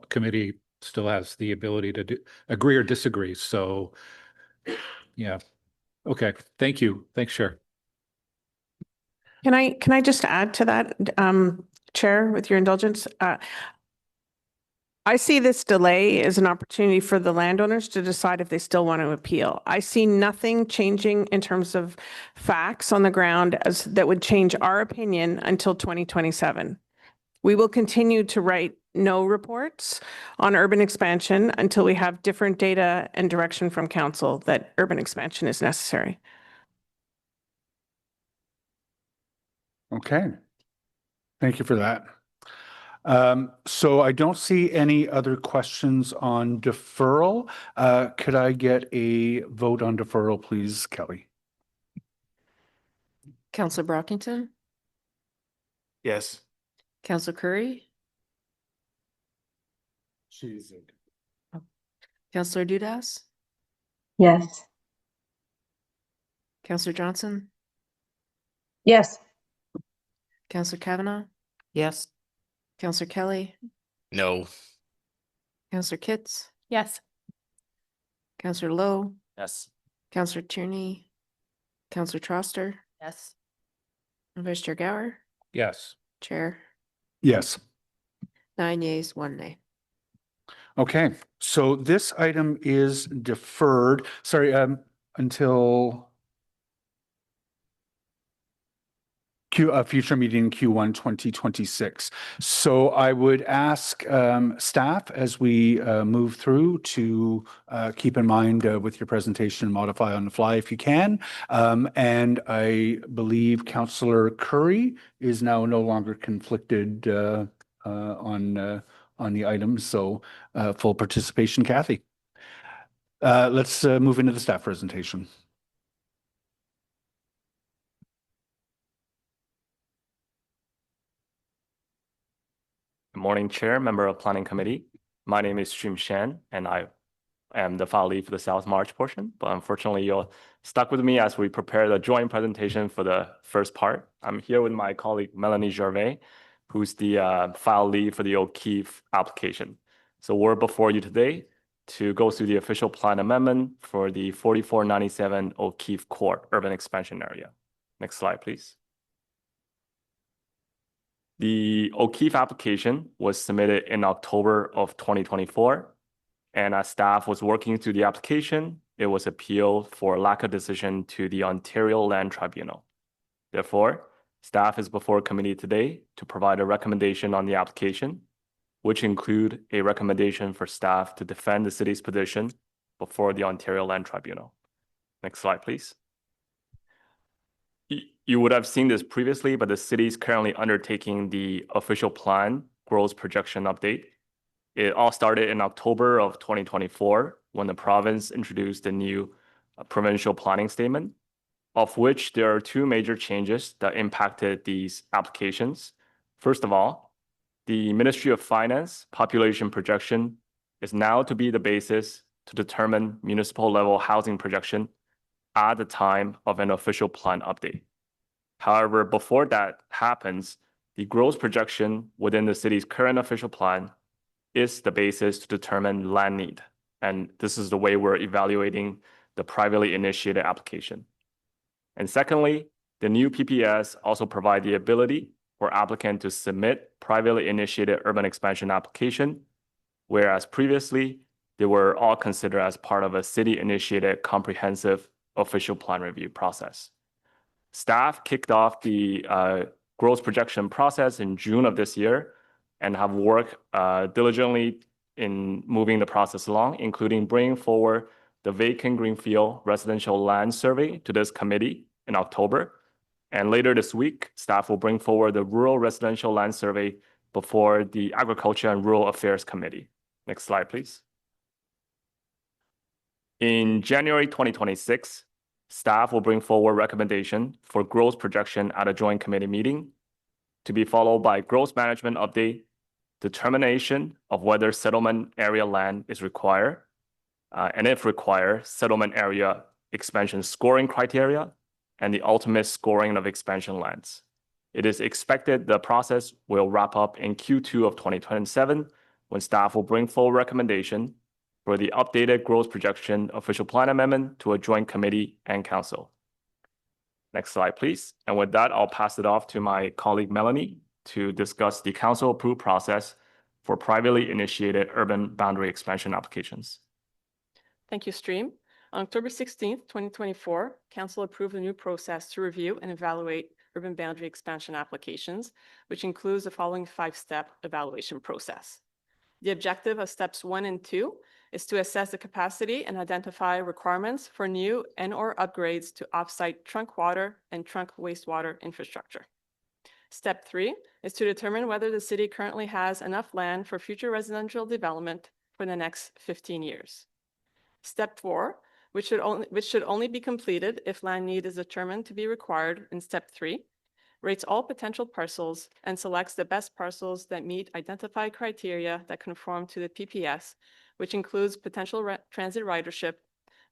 committee still has the ability to agree or disagree. So, yeah. Okay. Thank you. Thanks, Chair. Can I just add to that, Chair, with your indulgence? I see this delay as an opportunity for the landowners to decide if they still want to appeal. I see nothing changing in terms of facts on the ground that would change our opinion until 2027. We will continue to write no reports on urban expansion until we have different data and direction from council that urban expansion is necessary. Okay. Thank you for that. So I don't see any other questions on deferral. Could I get a vote on deferral, please, Kelly? Counselor Brockington, Yes. Counselor Curry, She's Counselor Dudas, Yes. Counselor Johnson, Yes. Counselor Kavanaugh, Yes. Counselor Kelly, No. Counselor Kitts, Yes. Counselor Lowe, Yes. Counselor Tierney, Counselor Troster, Yes. and Vice Chair Gower, Yes. Chair, Yes. 9 yeas, 1 nay. Okay, so this item is deferred, sorry, until a future meeting Q1 2026. So I would ask staff as we move through to keep in mind with your presentation, modify on the fly if you can. And I believe Councillor Curry is now no longer conflicted on the item, so full participation, Kathy. Let's move into the staff presentation. Good morning, Chair, member of Planning Committee. My name is Stream Shan, and I am the file lead for the South March portion. But unfortunately, you're stuck with me as we prepare the joint presentation for the first part. I'm here with my colleague Melanie Gervais, who's the file lead for the O'Keefe application. So we're before you today to go through the official plan amendment for the 4497 O'Keefe Court urban expansion area. Next slide, please. The O'Keefe application was submitted in October of 2024, and as staff was working through the application, it was appealed for lack of decision to the Ontario Land Tribunal. Therefore, staff is before committee today to provide a recommendation on the application, which include a recommendation for staff to defend the city's position before the Ontario Land Tribunal. Next slide, please. You would have seen this previously, but the city is currently undertaking the official plan growth projection update. It all started in October of 2024 when the province introduced the new provincial planning statement, of which there are two major changes that impacted these applications. First of all, the Ministry of Finance population projection is now to be the basis to determine municipal level housing projection at the time of an official plan update. However, before that happens, the growth projection within the city's current official plan is the basis to determine land need. And this is the way we're evaluating the privately initiated application. And secondly, the new PPS also provide the ability for applicant to submit privately initiated urban expansion application, whereas previously they were all considered as part of a city-initiated comprehensive official plan review process. Staff kicked off the growth projection process in June of this year and have worked diligently in moving the process along, including bringing forward the vacant greenfield residential land survey to this committee in October. And later this week, staff will bring forward the rural residential land survey before the Agriculture and Rural Affairs Committee. Next slide, please. In January 2026, staff will bring forward recommendation for growth projection at a joint committee meeting, to be followed by growth management update, determination of whether settlement area land is required, and if required, settlement area expansion scoring criteria, and the ultimate scoring of expansion lands. It is expected the process will wrap up in Q2 of 2027, when staff will bring full recommendation for the updated growth projection official plan amendment to a joint committee and council. Next slide, please. And with that, I'll pass it off to my colleague Melanie to discuss the council approved process for privately initiated urban boundary expansion applications. Thank you, Stream. On October 16th, 2024, Council approved a new process to review and evaluate urban boundary expansion applications, which includes the following 5-step evaluation process. The objective of steps 1 and 2 is to assess the capacity and identify requirements for new and/or upgrades to off-site trunk water and trunk wastewater infrastructure. Step 3 is to determine whether the city currently has enough land for future residential development for the next 15 years. Step 4, which should only be completed if land need is determined to be required in Step 3, rates all potential parcels and selects the best parcels that meet identified criteria that conform to the PPS, which includes potential transit ridership,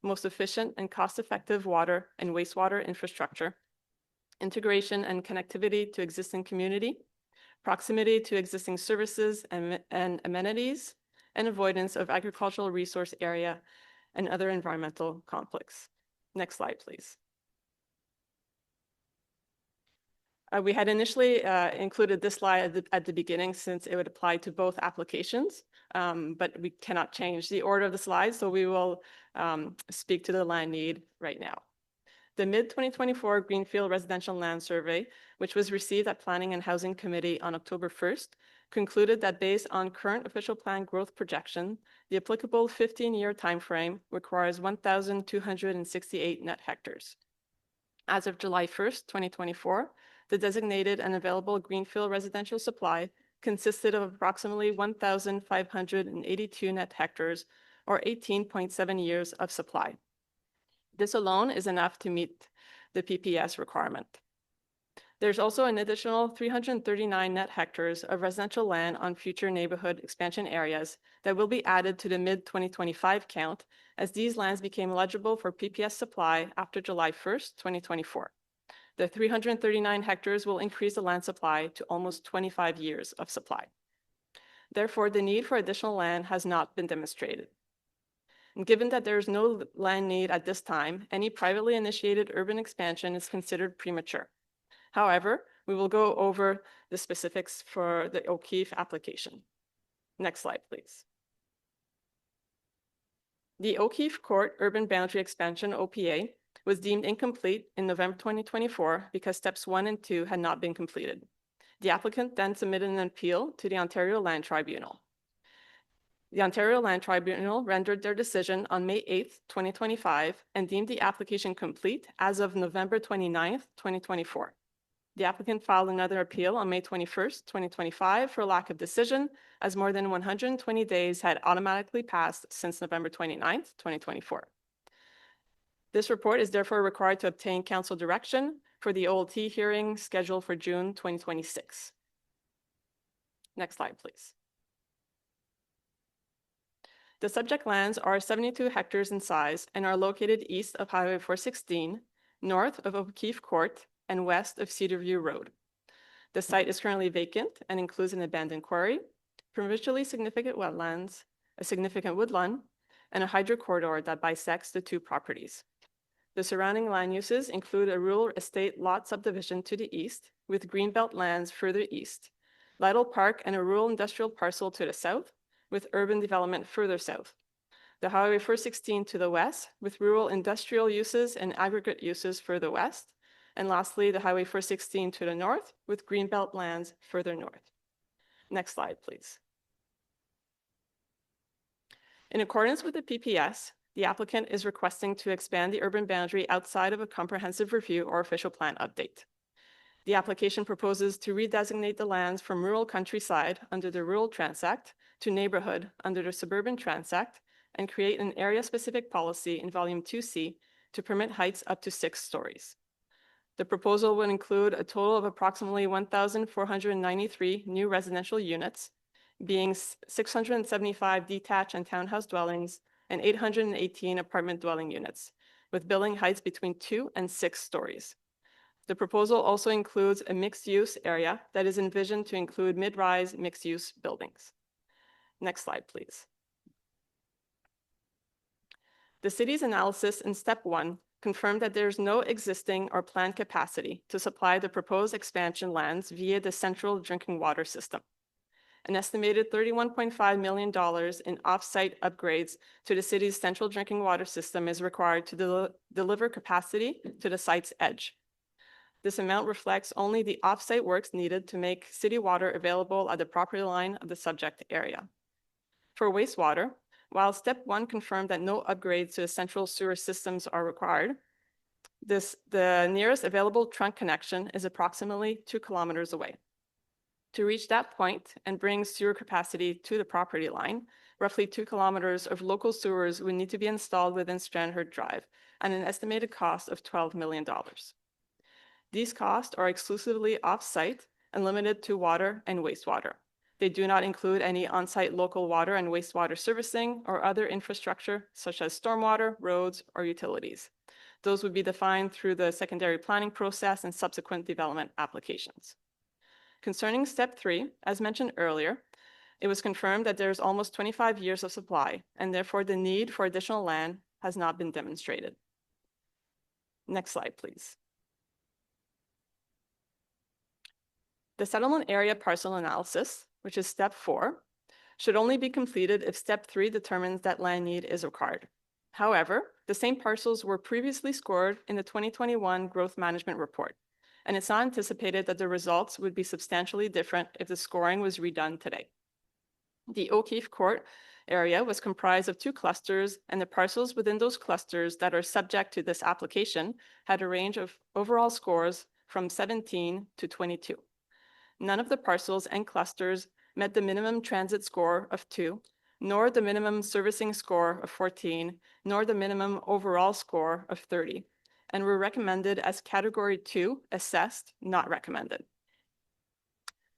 most efficient and cost-effective water and wastewater infrastructure, integration and connectivity to existing community, proximity to existing services and amenities, and avoidance of agricultural resource area and other environmental conflicts. Next slide, please. We had initially included this slide at the beginning since it would apply to both applications, but we cannot change the order of the slides, so we will speak to the land need right now. The mid-2024 Greenfield Residential Land Survey, which was received at Planning and Housing Committee on October 1st, concluded that based on current official plan growth projection, the applicable 15-year timeframe requires 1,268 net hectares. As of July 1st, 2024, the designated and available Greenfield residential supply consisted of approximately 1,582 net hectares, or 18.7 years of supply. This alone is enough to meet the PPS requirement. There's also an additional 339 net hectares of residential land on future neighborhood expansion areas that will be added to the mid-2025 count as these lands became eligible for PPS supply after July 1st, 2024. The 339 hectares will increase the land supply to almost 25 years of supply. Therefore, the need for additional land has not been demonstrated. And given that there is no land need at this time, any privately initiated urban expansion is considered premature. However, we will go over the specifics for the O'Keefe application. Next slide, please. The O'Keefe Court Urban Boundary Expansion OPA was deemed incomplete in November 2024 because steps 1 and 2 had not been completed. The applicant then submitted an appeal to the Ontario Land Tribunal. The Ontario Land Tribunal rendered their decision on May 8th, 2025, and deemed the application complete as of November 29th, 2024. The applicant filed another appeal on May 21st, 2025 for lack of decision, as more than 120 days had automatically passed since November 29th, 2024. This report is therefore required to obtain council direction for the OLT hearing scheduled for June 2026. Next slide, please. The subject lands are 72 hectares in size and are located east of Highway 416, north of O'Keefe Court, and west of Cedarview Road. The site is currently vacant and includes an abandoned quarry, provincially significant wetlands, a significant woodland, and a hydro corridor that bisects the two properties. The surrounding land uses include a rural estate lot subdivision to the east, with greenbelt lands further east, Lytle Park and a rural industrial parcel to the south, with urban development further south. The Highway 416 to the west, with rural industrial uses and aggregate uses further west. And lastly, the Highway 416 to the north, with greenbelt lands further north. Next slide, please. In accordance with the PPS, the applicant is requesting to expand the urban boundary outside of a comprehensive review or official plan update. The application proposes to redesignate the lands from rural countryside under the Rural Transact to neighborhood under the Suburban Transact and create an area-specific policy in Volume 2C to permit heights up to 6 stories. The proposal would include a total of approximately 1,493 new residential units, being 675 detached and townhouse dwellings and 818 apartment dwelling units, with building heights between 2 and 6 stories. The proposal also includes a mixed-use area that is envisioned to include mid-rise mixed-use buildings. Next slide, please. The city's analysis in Step 1 confirmed that there is no existing or planned capacity to supply the proposed expansion lands via the central drinking water system. An estimated $31.5 million in off-site upgrades to the city's central drinking water system is required to deliver capacity to the site's edge. This amount reflects only the off-site works needed to make city water available at the property line of the subject area. For wastewater, while Step 1 confirmed that no upgrades to the central sewer systems are required, The nearest available trunk connection is approximately 2 kilometers away. To reach that point and bring sewer capacity to the property line, roughly 2 kilometers of local sewers would need to be installed within Strandherd Drive at an estimated cost of $12 million. These costs are exclusively off-site and limited to water and wastewater. They do not include any on-site local water and wastewater servicing or other infrastructure such as stormwater, roads, or utilities. Those would be defined through the secondary planning process and subsequent development applications. Concerning step 3, as mentioned earlier, it was confirmed that there's almost 25 years of supply, and therefore the need for additional land has not been demonstrated. Next slide, please. The settlement area parcel analysis, which is step 4, should only be completed if step 3 determines that land need is required. However, the same parcels were previously scored in the 2021 Growth Management Report, and it's not anticipated that the results would be substantially different if the scoring was redone today. The O'Keefe Court area was comprised of 2 clusters, and the parcels within those clusters that are subject to this application had a range of overall scores from 17 to 22. None of the parcels and clusters met the minimum transit score of 2, nor the minimum servicing score of 14, nor the minimum overall score of 30, and were recommended as Category 2, assessed, not recommended.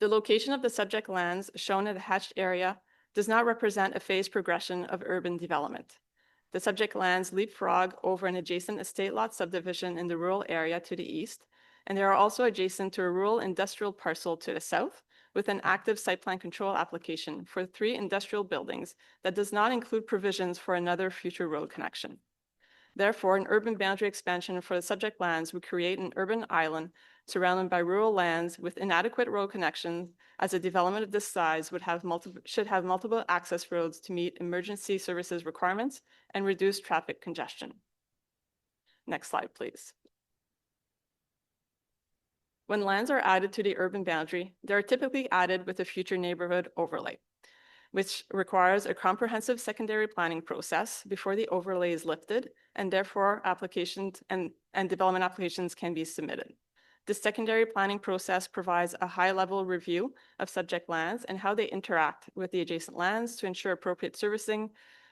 The location of the subject lands shown in the hatched area does not represent a phased progression of urban development. The subject lands leapfrog over an adjacent estate lot subdivision in the rural area to the east, and they are also adjacent to a rural industrial parcel to the south with an active site plan control application for 3 industrial buildings that does not include provisions for another future road connection. Therefore, an urban boundary expansion for the subject lands would create an urban island surrounded by rural lands with inadequate road connections, as a development of this size should have multiple access roads to meet emergency services requirements and reduce traffic congestion. Next slide, please. When lands are added to the urban boundary, they are typically added with a future neighborhood overlay, which requires a comprehensive secondary planning process before the overlay is lifted, and therefore applications and development applications can be submitted. This secondary planning process provides a high-level review of subject lands and how they interact with the adjacent lands to ensure appropriate servicing,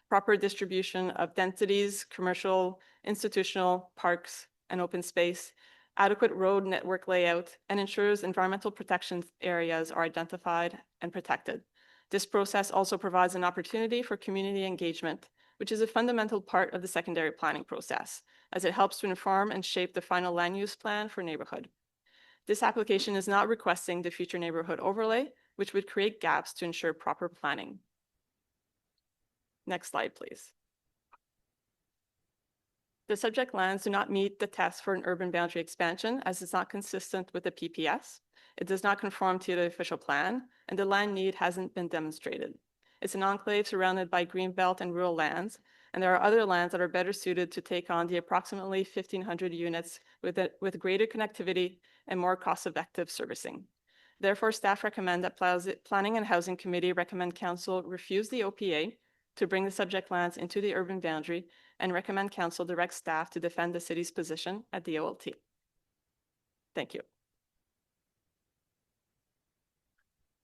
proper distribution of densities, commercial, institutional, parks, and open space, adequate road network layout, and ensures environmental protection areas are identified and protected. This process also provides an opportunity for community engagement, which is a fundamental part of the secondary planning process, as it helps to inform and shape the final land use plan for neighborhood. This application is not requesting the future neighborhood overlay, which would create gaps to ensure proper planning. Next slide, please. The subject lands do not meet the test for an urban boundary expansion, as it's not consistent with the PPS. It does not conform to the official plan, and the land need hasn't been demonstrated. It's an enclave surrounded by greenbelt and rural lands, and there are other lands that are better suited to take on the approximately 1,500 units with greater connectivity and more cost-effective servicing. Therefore, staff recommend that Planning and Housing Committee recommend Council refuse the OPA to bring the subject lands into the urban boundary, and recommend Council direct staff to defend the city's position at the OLT. Thank you.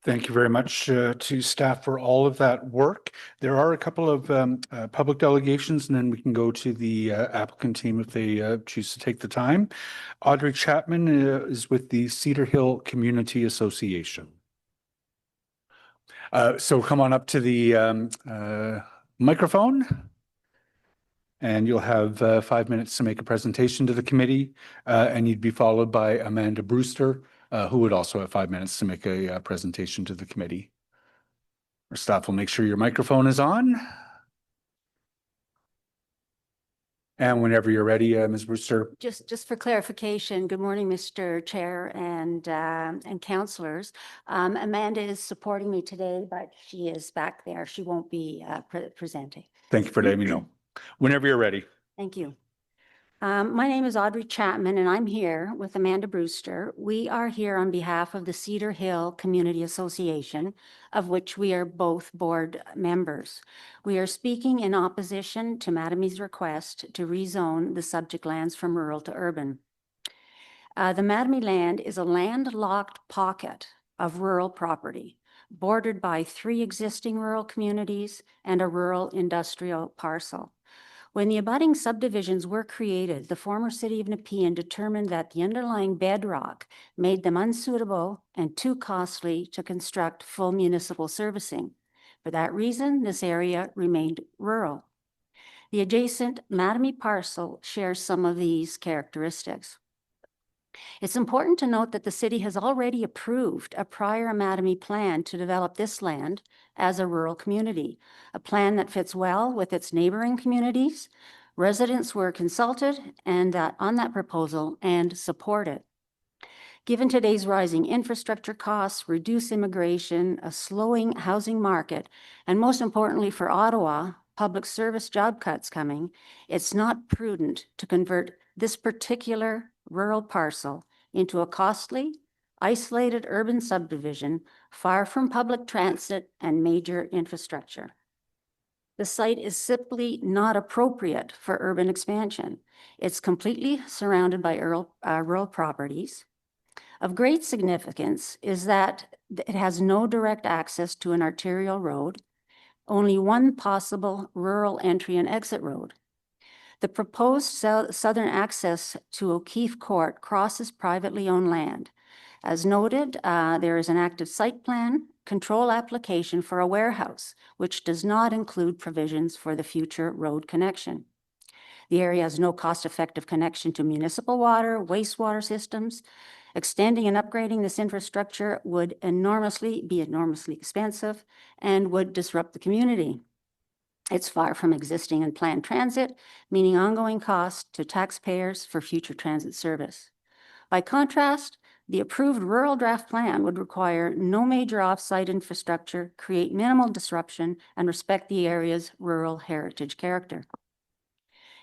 Thank you very much to staff for all of that work. There are a couple of public delegations, and then we can go to the applicant team if they choose to take the time. Audrey Chapman is with the Cedar Hill Community Association. So come on up to the microphone, and you'll have 5 minutes to make a presentation to the committee, and you'd be followed by Amanda Brewster, who would also have 5 minutes to make a presentation to the committee. Our staff will make sure your microphone is on. And whenever you're ready, Ms. Brewster. Just for clarification, good morning, Mr. Chair and councillors. Amanda is supporting me today, but she is back there. She won't be presenting. Thank you for letting me know. Whenever you're ready. Thank you. My name is Audrey Chapman, and I'm here with Amanda Brewster. We are here on behalf of the Cedar Hill Community Association, of which we are both board members. We are speaking in opposition to Mattamy request to rezone the subject lands from rural to urban. The Mattamy land is a landlocked pocket of rural property, bordered by 3 existing rural communities and a rural industrial parcel. When the abutting subdivisions were created, the former city of Nepean determined that the underlying bedrock made them unsuitable and too costly to construct full municipal servicing. For that reason, this area remained rural. The adjacent Mattamy parcel shares some of these characteristics. It's important to note that the city has already approved a prior Mattamy plan to develop this land as a rural community, a plan that fits well with its neighboring communities. Residents were consulted on that proposal and support it. Given today's rising infrastructure costs, reduced immigration, a slowing housing market, and most importantly for Ottawa, public service job cuts coming, it's not prudent to convert this particular rural parcel into a costly, isolated urban subdivision far from public transit and major infrastructure. The site is simply not appropriate for urban expansion. It's completely surrounded by rural properties. Of great significance is that it has no direct access to an arterial road, only one possible rural entry and exit road. The proposed southern access to O'Keefe Court crosses privately owned land. As noted, there is an active site plan control application for a warehouse, which does not include provisions for the future road connection. The area has no cost-effective connection to municipal water, wastewater systems. Extending and upgrading this infrastructure would be enormously expensive and would disrupt the community. It's far from existing and planned transit, meaning ongoing costs to taxpayers for future transit service. By contrast, the approved rural draft plan would require no major off-site infrastructure, create minimal disruption, and respect the area's rural heritage character.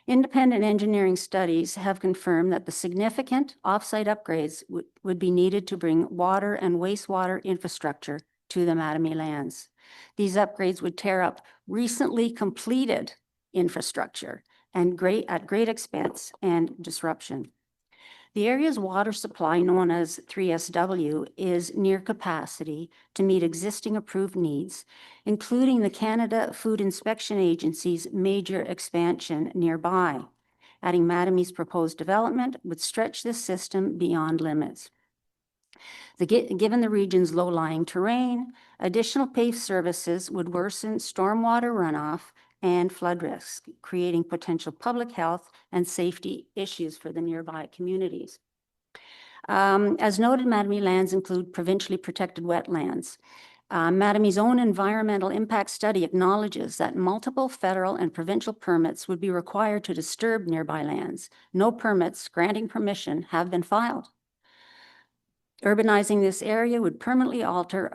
Independent engineering studies have confirmed that the significant off-site upgrades would be needed to bring water and wastewater infrastructure to the Mattamy lands. These upgrades would tear up recently completed infrastructure and at great expense and disruption. The area's water supply, known as 3SW, is near capacity to meet existing approved needs, including the Canada Food Inspection Agency's major expansion nearby. Adding Mattamy's proposed development would stretch this system beyond limits. Given the region's low-lying terrain, additional paved services would worsen stormwater runoff and flood risk, creating potential public health and safety issues for the nearby communities. As noted, Mattamy lands include provincially protected wetlands. Mattamy's own environmental impact study acknowledges that multiple federal and provincial permits would be required to disturb nearby lands. No permits granting permission have been filed. Urbanizing this area would permanently alter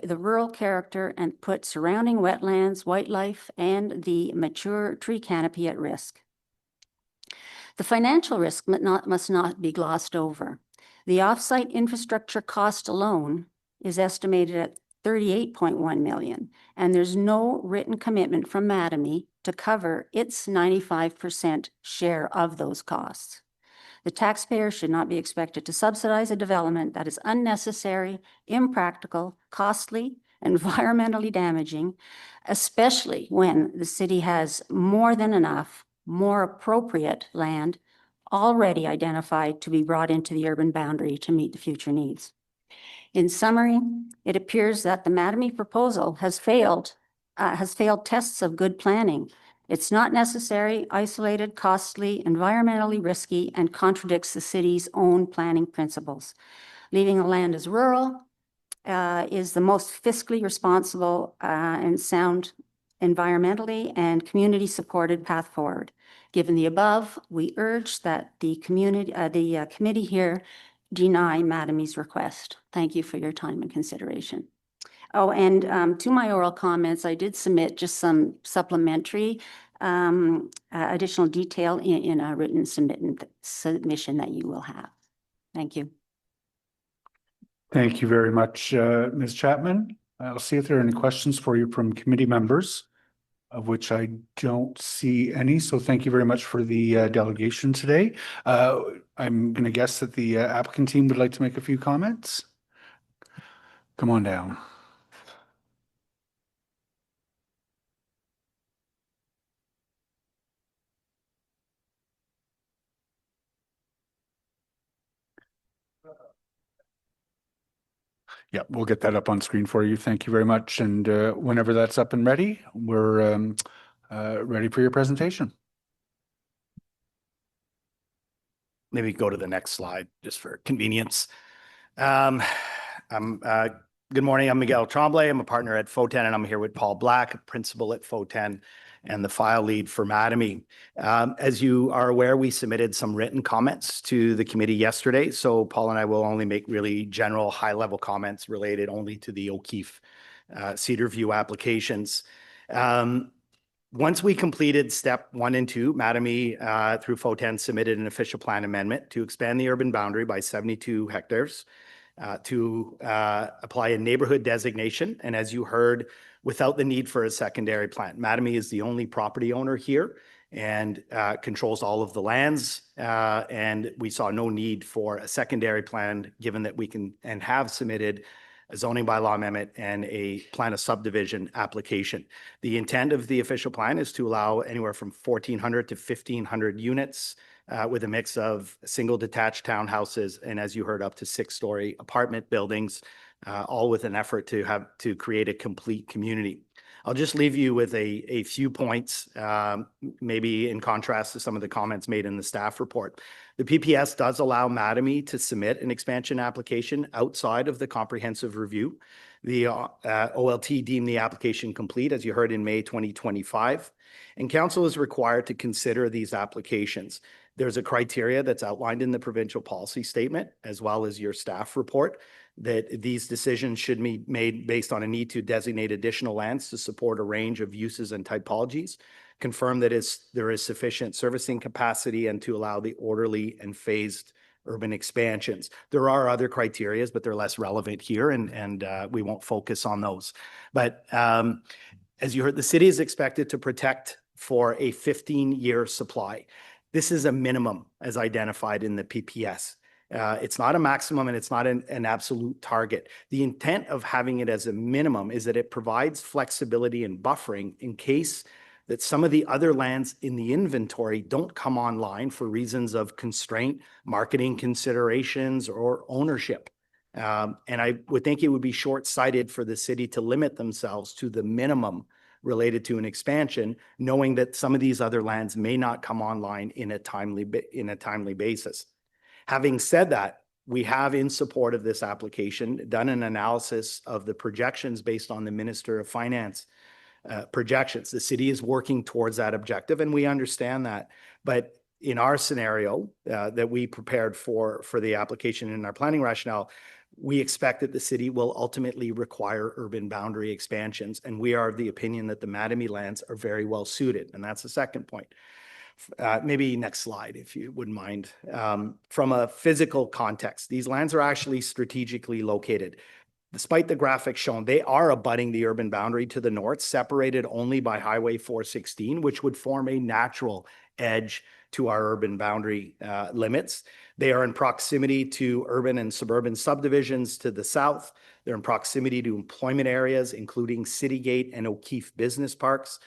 the rural character and put surrounding wetlands, wildlife, and the mature tree canopy at risk. The financial risk must not be glossed over. The off-site infrastructure cost alone is estimated at $38.1 million, and there's no written commitment from Mattamy to cover its 95% share of those costs. The taxpayer should not be expected to subsidize a development that is unnecessary, impractical, costly, environmentally damaging, especially when the city has more than enough, more appropriate land already identified to be brought into the urban boundary to meet the future needs. In summary, it appears that the Mattamy proposal has failed tests of good planning. It's not necessary, isolated, costly, environmentally risky, and contradicts the city's own planning principles. Leaving the land as rural is the most fiscally responsible and sound environmentally and community-supported path forward. Given the above, we urge that the committee here deny Mattamy's request. Thank you for your time and consideration. Oh, and to my oral comments, I did submit just some supplementary additional detail in a written submission that you will have. Thank you. Thank you very much, Ms. Chapman. I'll see if there are any questions for you from committee members, of which I don't see any. So thank you very much for the delegation today. I'm going to guess that the applicant team would like to make a few comments. Come on down. Yeah, we'll get that up on screen for you. Thank you very much. And whenever that's up and ready, we're ready for your presentation. Maybe go to the next slide just for convenience. Good morning. I'm Miguel Tremblay. I'm a partner at FOTEN, and I'm here with Paul Black, a principal at FOTEN and the file lead for Mattamy. As you are aware, we submitted some written comments to the committee yesterday. So Paul and I will only make really general high-level comments related only to the O'Keefe Cedar View applications. Once we completed step 1 and 2, Mattamy through FOTEN submitted an official plan amendment to expand the urban boundary by 72 hectares to apply a neighborhood designation. And as you heard, without the need for a secondary plan. Mattamy is the only property owner here and controls all of the lands. And we saw no need for a secondary plan, given that we can and have submitted a zoning bylaw amendment and a plan of subdivision application. The intent of the official plan is to allow anywhere from 1,400 to 1,500 units with a mix of single detached townhouses and, as you heard, up to 6-story apartment buildings, all with an effort to create a complete community. I'll just leave you with a few points, maybe in contrast to some of the comments made in the staff report. The PPS does allow Mattamy to submit an expansion application outside of the comprehensive review. The OLT deemed the application complete, as you heard, in May 2025, and council is required to consider these applications. There's a criteria that's outlined in the provincial policy statement, as well as your staff report, that these decisions should be made based on a need to designate additional lands to support a range of uses and typologies, confirm that there is sufficient servicing capacity, and to allow the orderly and phased urban expansions. There are other criteria, but they're less relevant here, and we won't focus on those. But as you heard, the city is expected to protect for a 15-year supply. This is a minimum as identified in the PPS. It's not a maximum and it's not an absolute target. The intent of having it as a minimum is that it provides flexibility and buffering in case that some of the other lands in the inventory don't come online for reasons of constraint, marketing considerations, or ownership. And I would think it would be short-sighted for the city to limit themselves to the minimum related to an expansion, knowing that some of these other lands may not come online in a timely basis. Having said that, we have, in support of this application, done an analysis of the projections based on the Minister of Finance projections. The city is working towards that objective, and we understand that. But in our scenario that we prepared for the application in our planning rationale, we expect that the city will ultimately require urban boundary expansions, and we are of the opinion that the Mattamy lands are very well suited, and that's the second point. Maybe next slide, if you wouldn't mind. From a physical context, these lands are actually strategically located. Despite the graphics shown, they are abutting the urban boundary to the north, separated only by Highway 416, which would form a natural edge to our urban boundary limits. They are in proximity to urban and suburban subdivisions to the south. They're in proximity to employment areas, including Citygate and O'Keefe business parks.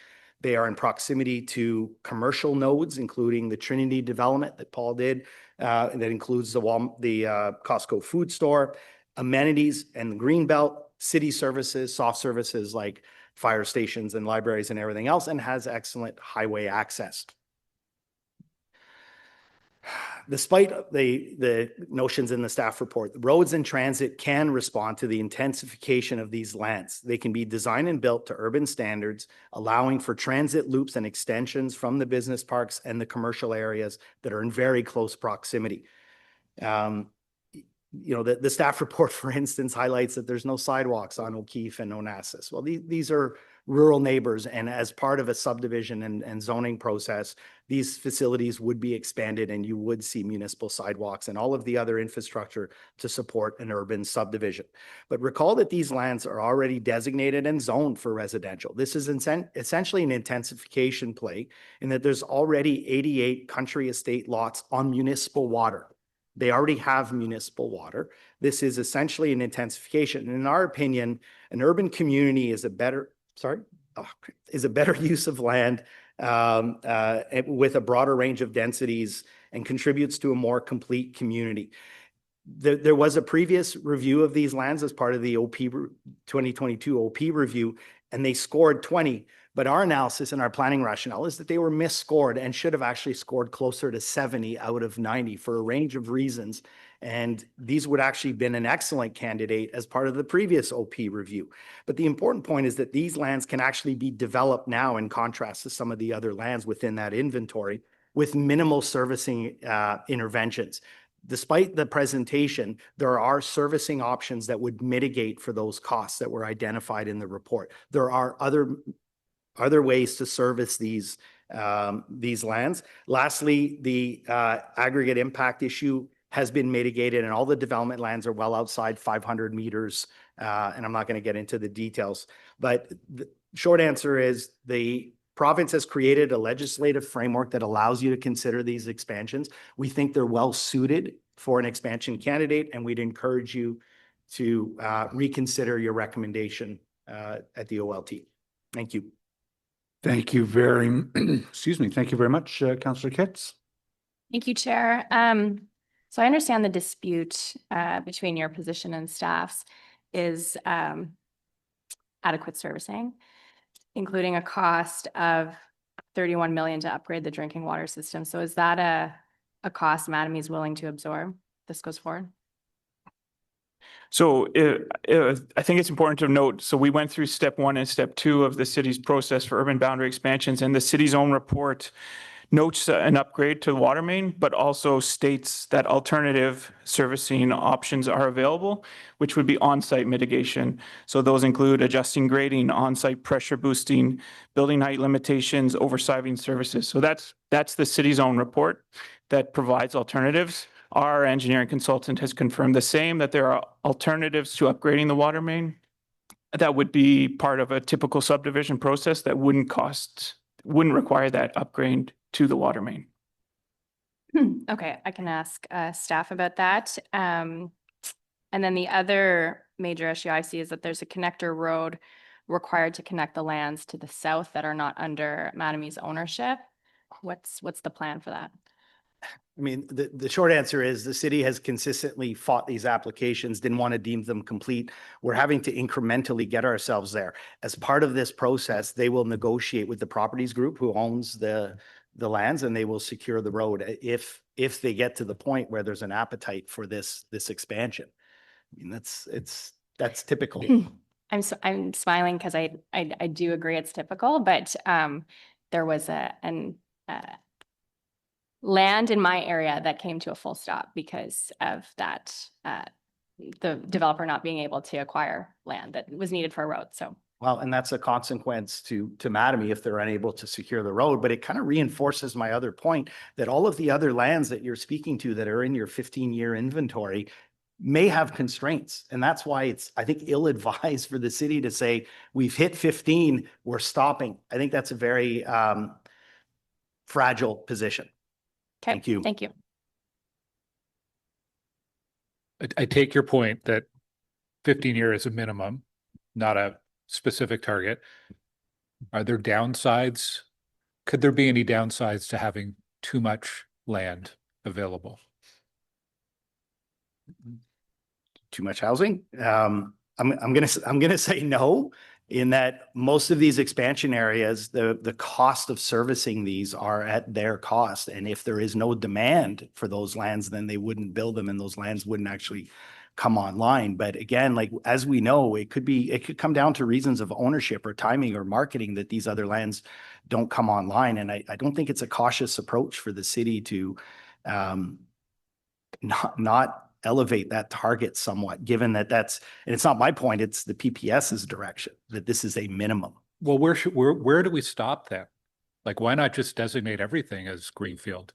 They are in proximity to commercial nodes, including the Trinity development that Paul did, that includes the Costco food store, amenities and the Greenbelt, city services, soft services like fire stations and libraries and everything else, and has excellent highway access. Despite the notions in the staff report, roads and transit can respond to the intensification of these lands. They can be designed and built to urban standards, allowing for transit loops and extensions from the business parks and the commercial areas that are in very close proximity. The staff report, for instance, highlights that there's no sidewalks on O'Keefe and Onassis. Well, these are rural neighbors. And as part of a subdivision and zoning process, these facilities would be expanded and you would see municipal sidewalks and all of the other infrastructure to support an urban subdivision. But recall that these lands are already designated and zoned for residential. This is essentially an intensification play in that there's already 88 country estate lots on municipal water. They already have municipal water. This is essentially an intensification. And in our opinion, an urban community is a better use of land with a broader range of densities and contributes to a more complete community. There was a previous review of these lands as part of the 2022 OP review, and they scored 20. But our analysis and our planning rationale is that they were misscored and should have actually scored closer to 70 out of 90 for a range of reasons. And these would actually been an excellent candidate as part of the previous OP review. But the important point is that these lands can actually be developed now in contrast to some of the other lands within that inventory with minimal servicing interventions. Despite the presentation, there are servicing options that would mitigate for those costs that were identified in the report. There are other ways to service these lands. Lastly, the aggregate impact issue has been mitigated and all the development lands are well outside 500 meters. And I'm not going to get into the details, but the short answer is the province has created a legislative framework that allows you to consider these expansions. We think they're well suited for an expansion candidate, and we'd encourage you to reconsider your recommendation at the OLT. Thank you. Thank you very, excuse me. Thank you very much, Councillor Kitts. Thank you, Chair. So I understand the dispute between your position and staff's is adequate servicing, including a cost of $31 million to upgrade the drinking water system. So is that a cost Mattamy is willing to absorb? This goes forward. So I think it's important to note, so we went through step 1 and step 2 of the city's process for urban boundary expansions, and the city's own report notes an upgrade to the water main, but also states that alternative servicing options are available, which would be on-site mitigation. So those include adjusting grading, on-site pressure boosting, building height limitations, oversizing services. So that's the city's own report that provides alternatives. Our engineering consultant has confirmed the same, that there are alternatives to upgrading the water main that would be part of a typical subdivision process that wouldn't require that upgrade to the water main. Okay, I can ask staff about that. And then the other major issue I see is that there's a connector road required to connect the lands to the south that are not under Mattamy's ownership. What's the plan for that? I mean, the short answer is the city has consistently fought these applications, didn't want to deem them complete. We're having to incrementally get ourselves there. As part of this process, they will negotiate with the properties group who owns the lands, and they will secure the road if they get to the point where there's an appetite for this expansion. I mean, that's typical. I'm smiling because I do agree it's typical, but there was land in my area that came to a full stop because of that, the developer not being able to acquire land that was needed for a road. So. Well, and that's a consequence to Mattamy if they're unable to secure the road, but it kind of reinforces my other point that all of the other lands that you're speaking to that are in your 15-year inventory may have constraints. And that's why it's, I think, ill-advised for the city to say, we've hit 15, we're stopping. I think that's a very fragile position. Okay. Thank you. Thank you. I take your point that 15 year is a minimum, not a specific target. Are there downsides? Could there be any downsides to having too much land available? Too much housing? I'm gonna say no, in that most of these expansion areas, the cost of servicing these are at their cost. And if there is no demand for those lands, then they wouldn't build them and those lands wouldn't actually come online. But again, like, as we know, it could come down to reasons of ownership or timing or marketing that these other lands don't come online. And I don't think it's a cautious approach for the city to not elevate that target somewhat, given that and it's not my point, it's the PPS's direction, that this is a minimum. Well, where do we stop then? Like, why not just designate everything as greenfield?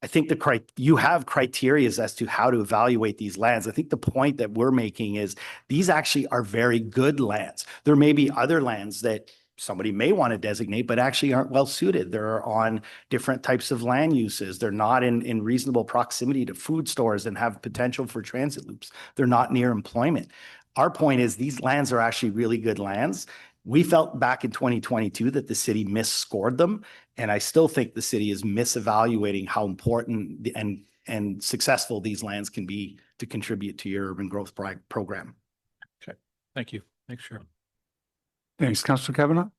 I think you have criteria as to how to evaluate these lands. I think the point that we're making is these actually are very good lands. There may be other lands that somebody may want to designate, but actually aren't well suited. They're on different types of land uses. They're not in reasonable proximity to food stores and have potential for transit loops. They're not near employment. Our point is these lands are actually really good lands. We felt back in 2022 that the city misscored them. And I still think the city is misevaluating how important and successful these lands can be to contribute to your urban growth program. Okay, thank you. Thanks, Cheryl. Thanks, Councillor Kavanaugh.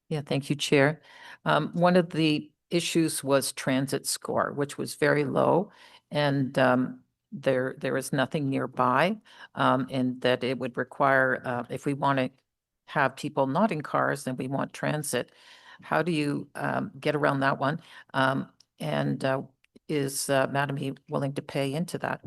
Yeah, thank you, Chair. One of the issues was transit score, which was very low, and there is nothing nearby, and that it would require, if we want to have people not in cars, then we want transit. How do you get around that one? And is Madam E willing to pay into that?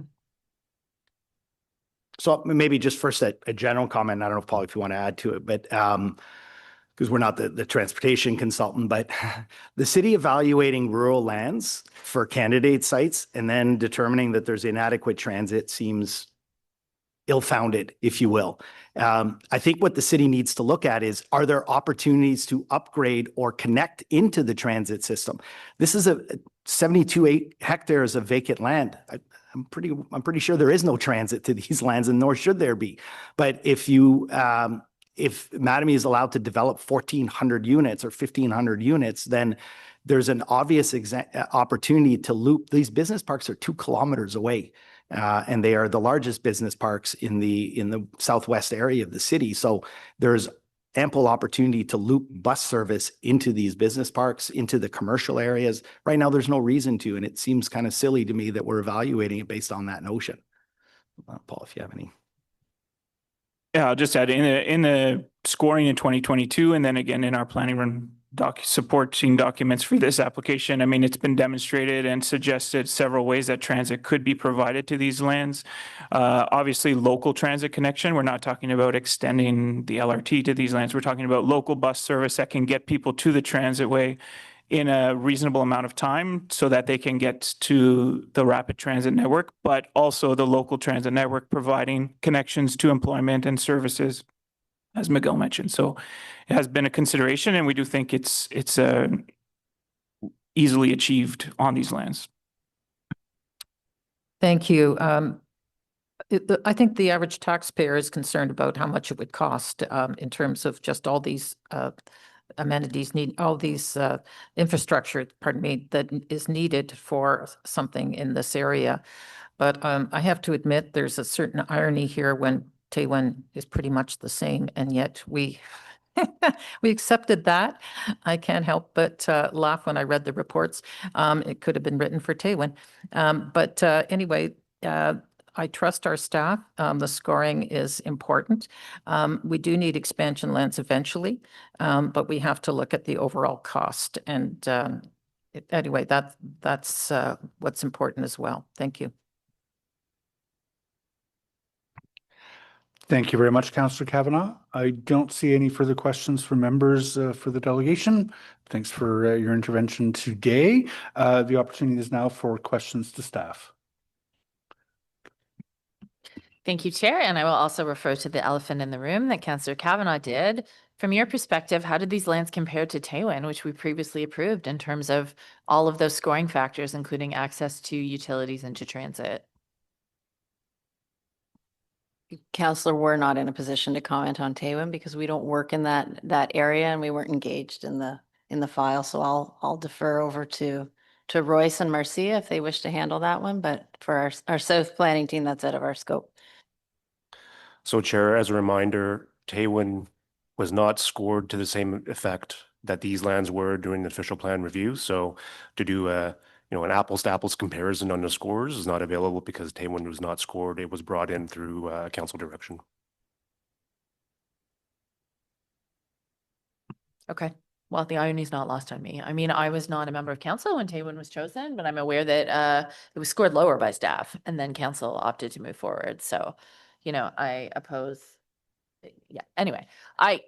So maybe just first a general comment. I don't know, Paul, if you want to add to it, but because we're not the transportation consultant, but the city evaluating rural lands for candidate sites and then determining that there's inadequate transit seems ill-founded, if you will. I think what the city needs to look at is, are there opportunities to upgrade or connect into the transit system? This is a 72 hectares of vacant land. I'm pretty sure there is no transit to these lands, and nor should there be. But if Mattamy is allowed to develop 1,400 units or 1,500 units, then there's an obvious opportunity to loop. These business parks are 2 kilometers away, and they are the largest business parks in the southwest area of the city. So there's ample opportunity to loop bus service into these business parks, into the commercial areas. Right now, there's no reason to, and it seems kind of silly to me that we're evaluating it based on that notion. Paul, if you have any. Yeah, I'll just add in the scoring in 2022, and then again in our planning room supporting documents for this application. I mean, it's been demonstrated and suggested several ways that transit could be provided to these lands. Obviously, local transit connection. We're not talking about extending the LRT to these lands. We're talking about local bus service that can get people to the transit way in a reasonable amount of time so that they can get to the rapid transit network, but also the local transit network providing connections to employment and services, as Miguel mentioned. So it has been a consideration, and we do think it's easily achieved on these lands. Thank you. I think the average taxpayer is concerned about how much it would cost in terms of just all these amenities, all these infrastructure, pardon me, that is needed for something in this area. But I have to admit, there's a certain irony here when Taywin is pretty much the same, and yet we accepted that. I can't help but laugh when I read the reports. It could have been written for Taywin. But anyway, I trust our staff. The scoring is important. We do need expansion lands eventually, but we have to look at the overall cost. And anyway, that's what's important as well. Thank you. Thank you very much, Councillor Kavanaugh. I don't see any further questions from members for the delegation. Thanks for your intervention today. The opportunity is now for questions to staff. Thank you, Chair. And I will also refer to the elephant in the room that Councillor Kavanaugh did. From your perspective, how did these lands compare to Taywin, which we previously approved in terms of all of those scoring factors, including access to utilities and to transit? Counselor, we're not in a position to comment on Taywin because we don't work in that area and we weren't engaged in the file. So I'll defer over to Royce and Marcia if they wish to handle that one. But for our South planning team, that's out of our scope. So, Chair, as a reminder, Taywin was not scored to the same effect that these lands were during the official plan review. So to do an apples to apples comparison on the scores is not available because Taywin was not scored. It was brought in through council direction. Okay. Well, the irony is not lost on me. I mean, I was not a member of council when Taywin was chosen, but I'm aware that it was scored lower by staff and then council opted to move forward. So, I oppose yeah, anyway, I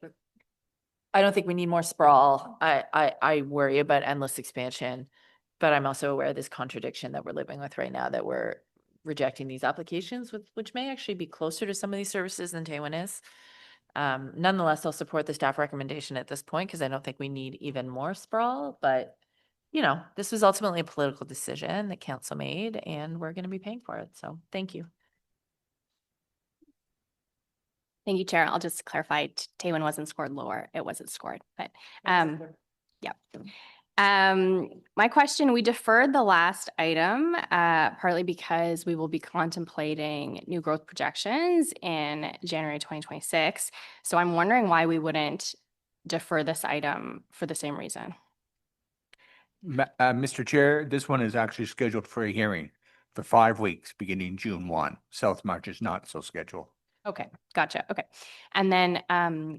don't think we need more sprawl. I worry about endless expansion, but I'm also aware of this contradiction that we're living with right now, that we're rejecting these applications, which may actually be closer to some of these services than Taywin is. Nonetheless, I'll support the staff recommendation at this point because I don't think we need even more sprawl, but this was ultimately a political decision that council made and we're going to be paying for it. So thank you. Thank you, Chair. I'll just clarify, Taywin wasn't scored lower. It wasn't scored, but yeah. My question, we deferred the last item, partly because we will be contemplating new growth projections in January 2026. So I'm wondering why we wouldn't defer this item for the same reason. Mr. Chair, this one is actually scheduled for a hearing for 5 weeks, beginning June 1. South March is not so scheduled. Okay, gotcha. Okay. And then on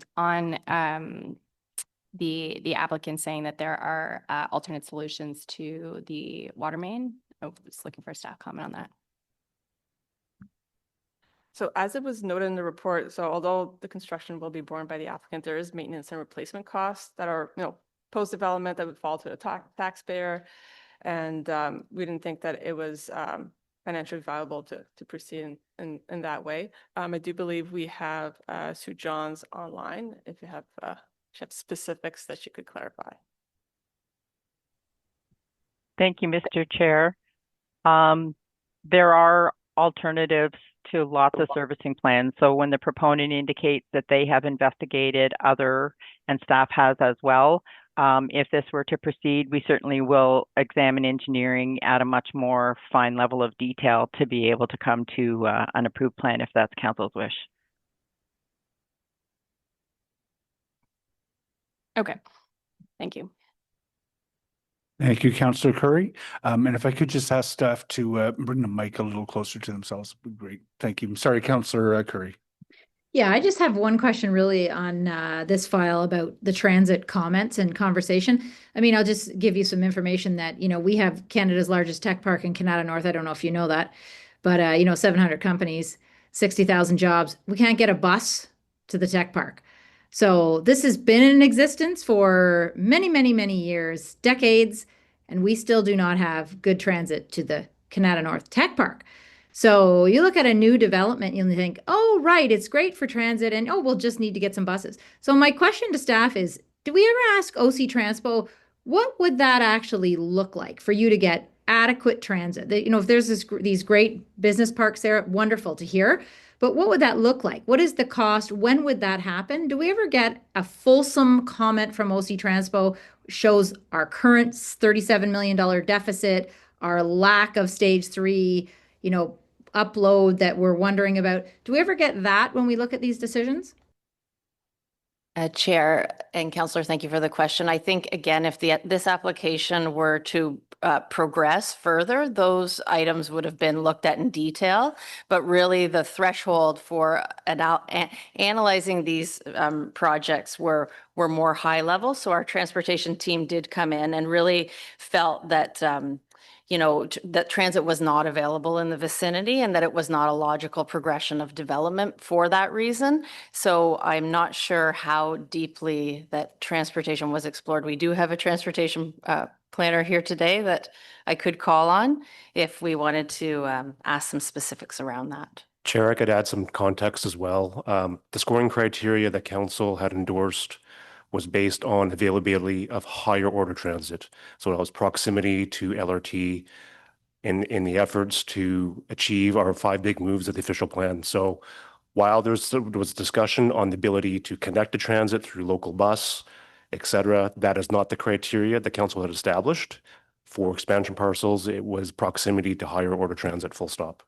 the applicant saying that there are alternate solutions to the water main. Oh, just looking for a staff comment on that. So as it was noted in the report, so although the construction will be borne by the applicant, there is maintenance and replacement costs that are, post-development that would fall to the taxpayer. And we didn't think that it was financially viable to proceed in that way. I do believe we have Sue Johns online if you have specifics that you could clarify. Thank you, Mr. Chair. There are alternatives to lots of servicing plans. So when the proponent indicates that they have investigated other, and staff has as well, if this were to proceed, we certainly will examine engineering at a much more fine level of detail to be able to come to an approved plan if that's council's wish. Okay, thank you. Thank you, Councillor Curry. And if I could just ask staff to bring the mic a little closer to themselves, would be great. Thank you. Sorry, Councillor Curry. Yeah, I just have one question really on this file about the transit comments and conversation. I mean, I'll just give you some information that, we have Canada's largest tech park in Canada North. I don't know if you know that, but, 700 companies, 60,000 jobs. We can't get a bus to the tech park. So this has been in existence for many, many, many years, decades, and we still do not have good transit to the Canada North Tech Park. So you look at a new development, you think, oh, right, it's great for transit, and we'll just need to get some buses. So my question to staff is, do we ever ask OC Transpo, what would that actually look like for you to get adequate transit? If there's these great business parks there, wonderful to hear. But what would that look like? What is the cost? When would that happen? Do we ever get a fulsome comment from OC Transpo shows our current $37 million deficit, our lack of stage 3, upload that we're wondering about? Do we ever get that when we look at these decisions? Chair and Councillor, thank you for the question. I think, again, if this application were to progress further, those items would have been looked at in detail. But really, the threshold for analyzing these projects were more high level. So our transportation team did come in and really felt that that transit was not available in the vicinity and that it was not a logical progression of development for that reason. So I'm not sure how deeply that transportation was explored. We do have a transportation planner here today that I could call on if we wanted to ask some specifics around that. Chair, I could add some context as well. The scoring criteria that council had endorsed was based on availability of higher order transit. So it was proximity to LRT in the efforts to achieve our 5 big moves of the official plan. So while there was discussion on the ability to connect the transit through local bus, et cetera, that is not the criteria the council had established. For expansion parcels, it was proximity to higher order transit, full stop.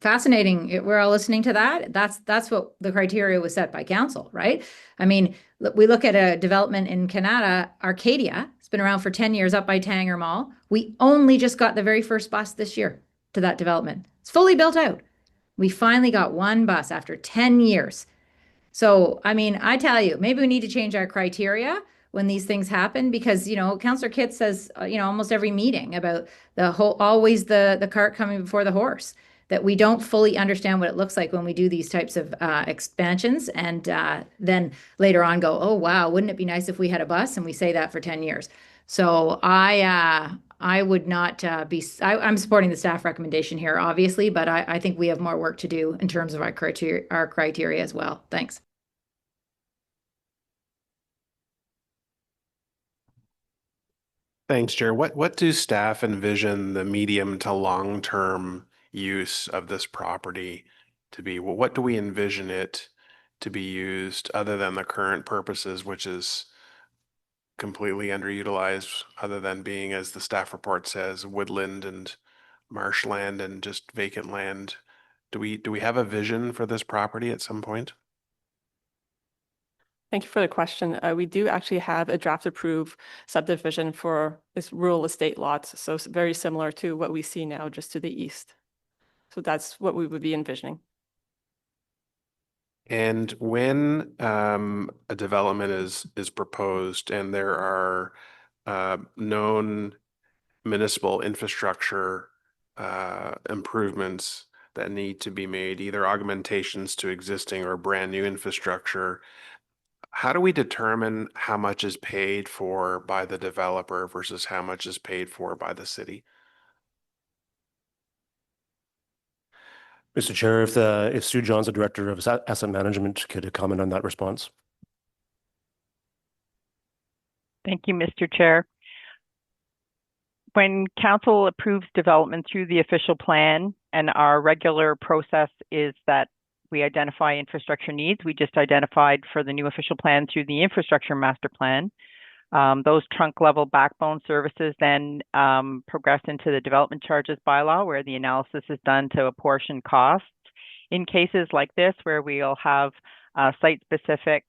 Fascinating. We're all listening to that. That's what the criteria was set by council, right? I mean, we look at a development in Canada, Arcadia. It's been around for 10 years up by Tanger Mall. We only just got the very first bus this year to that development. It's fully built out. We finally got one bus after 10 years. So, I mean, I tell you, maybe we need to change our criteria when these things happen, because, Councillor Kitt says, almost every meeting about always the cart coming before the horse, that we don't fully understand what it looks like when we do these types of expansions, and then later on go, oh, wow, wouldn't it be nice if we had a bus? And we say that for 10 years. So I would not I'm supporting the staff recommendation here, obviously, but I think we have more work to do in terms of our criteria as well. Thanks. Thanks, Chair. What do staff envision the medium to long-term use of this property to be? What do we envision it to be used other than the current purposes, which is completely underutilized, other than being, as the staff report says, woodland and marshland and just vacant land? Do we have a vision for this property at some point? Thank you for the question. We do actually have a draft approved subdivision for this rural estate lots. So it's very similar to what we see now, just to the east. So that's what we would be envisioning. And when a development is proposed and there are known municipal infrastructure improvements that need to be made, either augmentations to existing or brand new infrastructure, how do we determine how much is paid for by the developer versus how much is paid for by the city? Mr. Chair, if Sue John's the Director of Asset Management, could comment on that response? Thank you, Mr. Chair. When council approves development through the official plan, and our regular process is that we identify infrastructure needs, we just identified for the new official plan through the infrastructure master plan. Those trunk level backbone services then progress into the development charges bylaw, where the analysis is done to apportion costs. In cases like this, where we'll have site-specific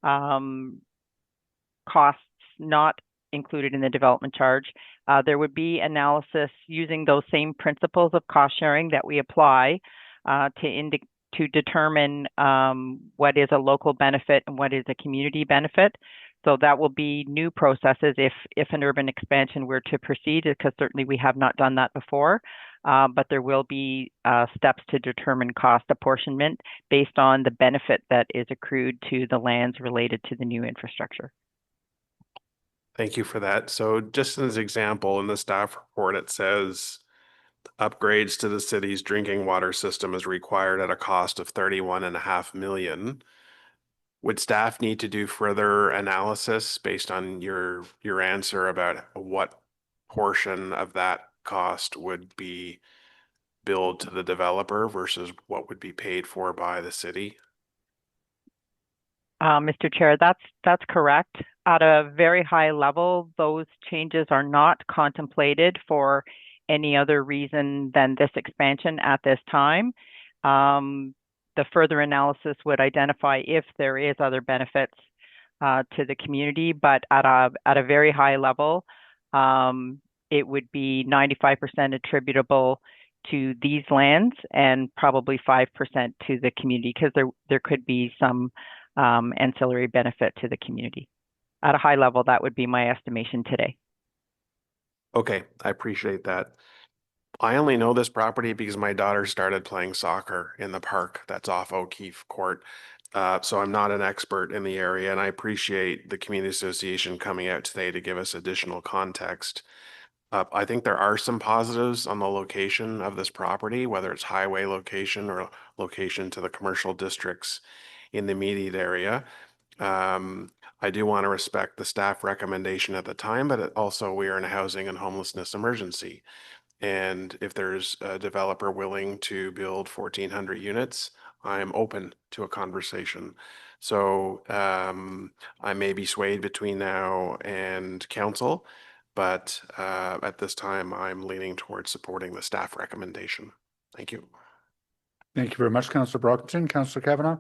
costs not included in the development charge, there would be analysis using those same principles of cost sharing that we apply to determine what is a local benefit and what is a community benefit. So that will be new processes if an urban expansion were to proceed, because certainly we have not done that before. But there will be steps to determine cost apportionment based on the benefit that is accrued to the lands related to the new infrastructure. Thank you for that. So just as an example, in the staff report, it says upgrades to the city's drinking water system is required at a cost of 31.5 million. Would staff need to do further analysis based on your answer about what portion of that cost would be billed to the developer versus what would be paid for by the city? Mr. Chair, that's correct. At a very high level, those changes are not contemplated for any other reason than this expansion at this time. The further analysis would identify if there is other benefits to the community, but at a very high level, it would be 95% attributable to these lands and probably 5% to the community, because there could be some ancillary benefit to the community. At a high level, that would be my estimation today. Okay, I appreciate that. I only know this property because my daughter started playing soccer in the park that's off O'Keefe Court. So I'm not an expert in the area, and I appreciate the community association coming out today to give us additional context. I think there are some positives on the location of this property, whether it's highway location or location to the commercial districts in the immediate area. I do want to respect the staff recommendation at the time, but also we are in a housing and homelessness emergency. And if there's a developer willing to build 1,400 units, I'm open to a conversation. So I may be swayed between now and council, but at this time, I'm leaning towards supporting the staff recommendation. Thank you. Thank you very much, Councillor Brockton. Councillor Kavanagh?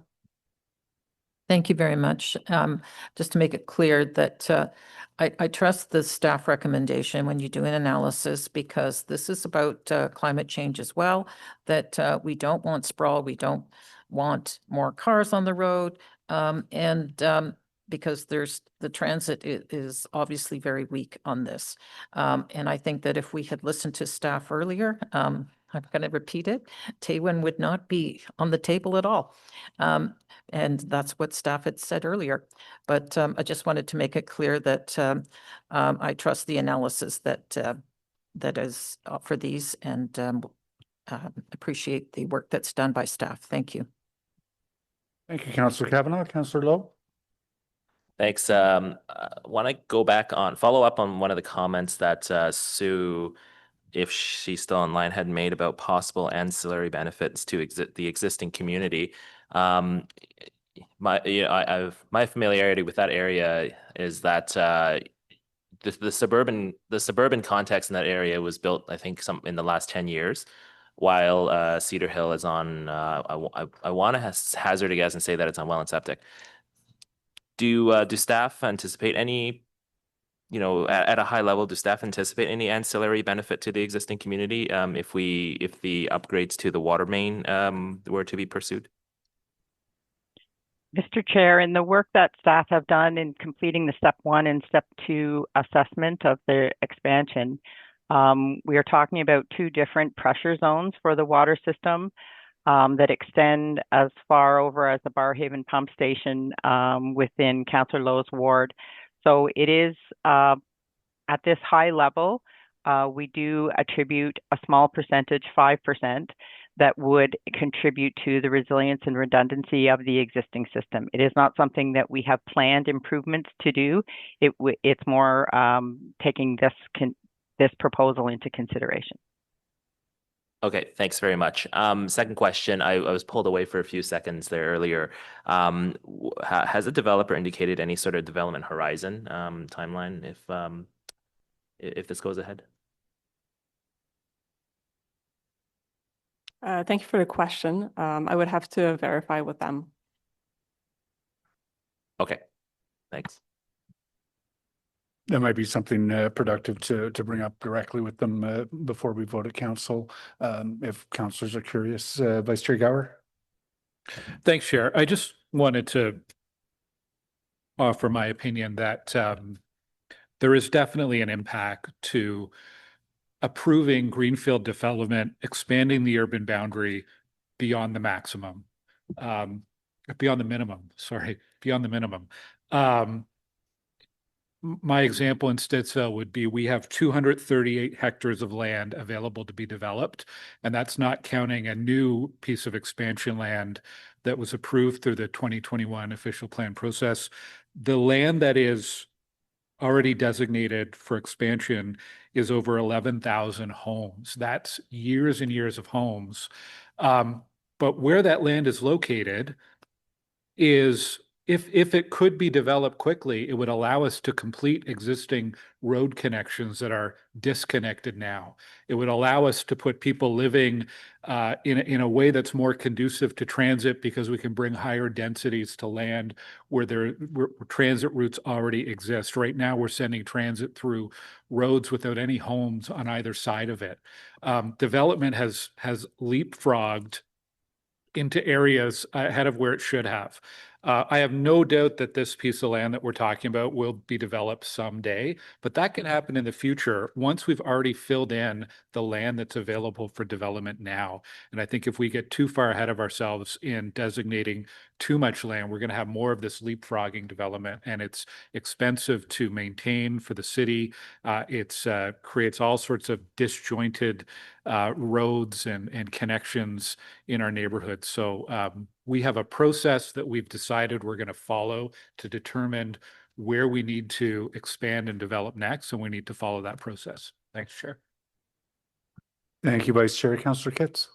Thank you very much. Just to make it clear that I trust the staff recommendation when you do an analysis, because this is about climate change as well, that we don't want sprawl, we don't want more cars on the road, and because the transit is obviously very weak on this. And I think that if we had listened to staff earlier, I'm going to repeat it. Taywin would not be on the table at all. And that's what staff had said earlier. But I just wanted to make it clear that I trust the analysis that is for these and appreciate the work that's done by staff. Thank you. Thank you, Councillor Kavanaugh. Councillor Lowe? Thanks. Want to follow up on one of the comments that Sue, if she's still online, had made about possible ancillary benefits to the existing community. My familiarity with that area is that the suburban context in that area was built, I think, in the last 10 years, while Cedar Hill is on. I want to hazard a guess and say that it's on well and septic. Do staff anticipate any, at a high level, do staff anticipate any ancillary benefit to the existing community if the upgrades to the water main were to be pursued? Mr. Chair, in the work that staff have done in completing the step 1 and step 2 assessment of the expansion, we are talking about 2 different pressure zones for the water system that extend as far over as the Barrhaven pump station within Councillor Lowe's ward. So it is at this high level, we do attribute a small percentage, 5%, that would contribute to the resilience and redundancy of the existing system. It is not something that we have planned improvements to do. It's more taking this proposal into consideration. Okay, thanks very much. Second question, I was pulled away for a few seconds there earlier. Has the developer indicated any sort of development horizon timeline if this goes ahead? Thank you for the question. I would have to verify with them. Okay, thanks. That might be something productive to bring up directly with them before we vote at council, if councillors are curious. Vice Chair Gower? Thanks, Chair. I just wanted to offer my opinion that there is definitely an impact to approving greenfield development, expanding the urban boundary beyond the maximum, beyond the minimum, beyond the minimum. My example in Stittsville would be we have 238 hectares of land available to be developed, and that's not counting a new piece of expansion land that was approved through the 2021 official plan process. The land that is already designated for expansion is over 11,000 homes. That's years and years of homes. But where that land is located is, if it could be developed quickly, it would allow us to complete existing road connections that are disconnected now. It would allow us to put people living in a way that's more conducive to transit, because we can bring higher densities to land where transit routes already exist. Right now, we're sending transit through roads without any homes on either side of it. Development has leapfrogged into areas ahead of where it should have. I have no doubt that this piece of land that we're talking about will be developed someday, but that can happen in the future once we've already filled in the land that's available for development now. And I think if we get too far ahead of ourselves in designating too much land, we're going to have more of this leapfrogging development, and it's expensive to maintain for the city. It creates all sorts of disjointed roads and connections in our neighborhood. So we have a process that we've decided we're going to follow to determine where we need to expand and develop next, and we need to follow that process. Thanks, Chair. Thank you, Vice Chair. Councillor Kitts?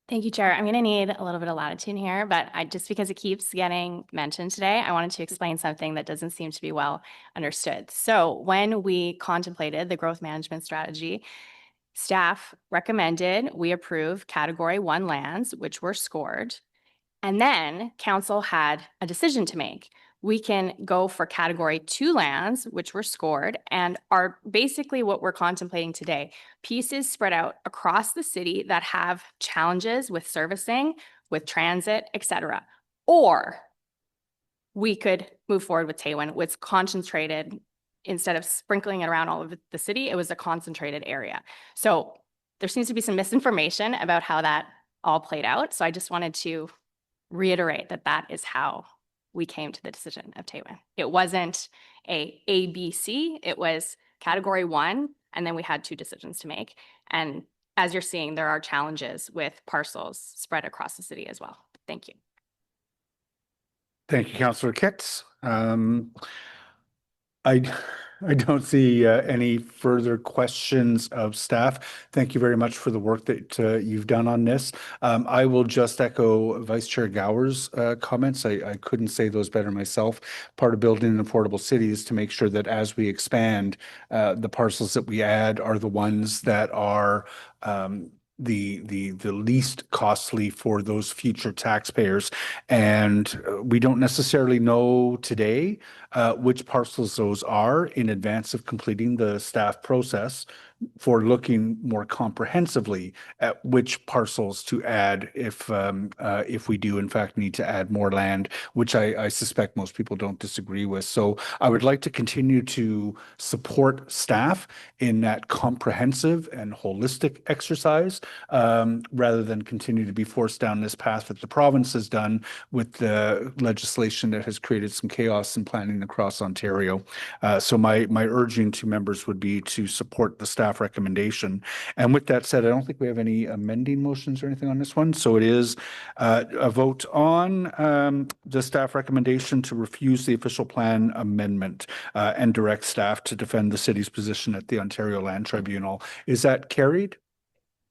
Thank you, Chair. I'm going to need a little bit of latitude here, but just because it keeps getting mentioned today, I wanted to explain something that doesn't seem to be well understood. So when we contemplated the growth management strategy, staff recommended we approve Category 1 lands, which were scored, and then council had a decision to make. We can go for Category 2 lands, which were scored and are basically what we're contemplating today. Pieces spread out across the city that have challenges with servicing, with transit, etc. Or we could move forward with Taywin, which concentrated, instead of sprinkling it around all of the city, it was a concentrated area. So there seems to be some misinformation about how that all played out. So I just wanted to reiterate that that is how we came to the decision of Taywin. It wasn't A, B, C. It was category 1, and then we had 2 decisions to make. And as you're seeing, there are challenges with parcels spread across the city as well. Thank you. Thank you, Councillor Kicks. I don't see any further questions of staff. Thank you very much for the work that you've done on this. I will just echo Vice Chair Gower's comments. I couldn't say those better myself. Part of building an affordable city is to make sure that as we expand, the parcels that we add are the ones that are the least costly for those future taxpayers. And we don't necessarily know today which parcels those are in advance of completing the staff process for looking more comprehensively at which parcels to add if we do in fact need to add more land, which I suspect most people don't disagree with. So I would like to continue to support staff in that comprehensive and holistic exercise rather than continue to be forced down this path that the province has done with the legislation that has created some chaos in planning across Ontario. So my urging to members would be to support the staff recommendation. And with that said, I don't think we have any amending motions or anything on this one. So it is a vote on the staff recommendation to refuse the official plan amendment and direct staff to defend the city's position at the Ontario Land Tribunal. Is that carried?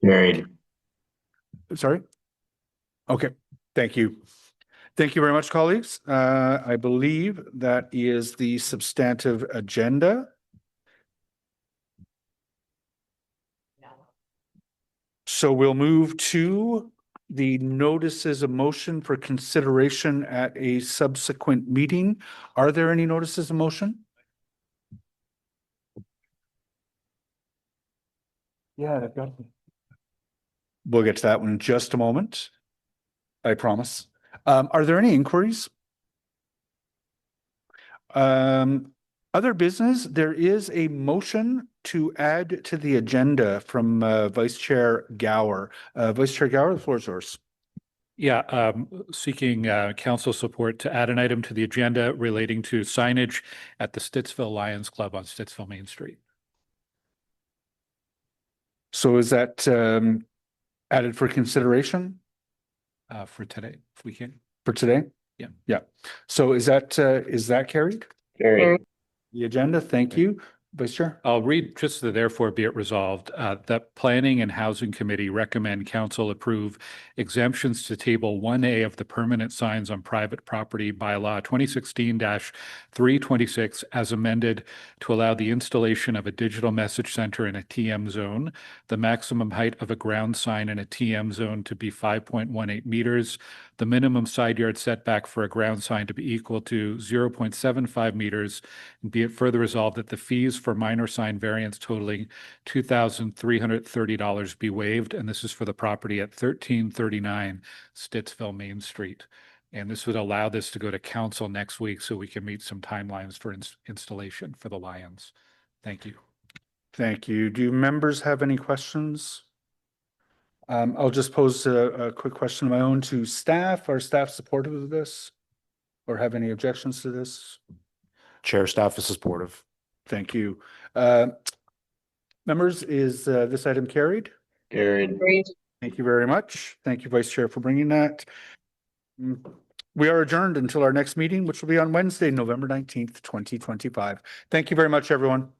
Carried. Sorry? Okay, thank you. Thank you very much, colleagues. I believe that is the substantive agenda. So we'll move to the notices of motion for consideration at a subsequent meeting. Are there any notices of motion? Yeah, they've got them. We'll get to that one in just a moment. I promise. Are there any inquiries? Other business, there is a motion to add to the agenda from Vice Chair Gower. Vice Chair Gower, the floor is yours. Yeah, seeking council support to add an item to the agenda relating to signage at the Stittsville Lions Club on Stittsville Main Street. So is that added for consideration? For today, if we can. For today? Yeah. Yeah. So is that carried? Carried. The agenda, thank you. Vice Chair. I'll read just the therefore be it resolved that Planning and Housing Committee recommend council approve exemptions to Table 1A of the permanent signs on private property bylaw 2016-326 as amended to allow the installation of a digital message center in a TM zone, the maximum height of a ground sign in a TM zone to be 5.18 meters, the minimum side yard setback for a ground sign to be equal to 0.75 meters, and be it further resolved that the fees for minor sign variance totaling $2,330 be waived, and this is for the property at 1339 Stittsville Main Street. And this would allow this to go to council next week so we can meet some timelines for installation for the Lions. Thank you. Thank you. Do members have any questions? I'll just pose a quick question of my own to staff. Are staff supportive of this or have any objections to this? Chair, staff is supportive. Thank you. Members, is this item carried? Carried. Thank you very much. Thank you, Vice Chair, for bringing that. We are adjourned until our next meeting, which will be on Wednesday, November 19th, 2025. Thank you very much, everyone.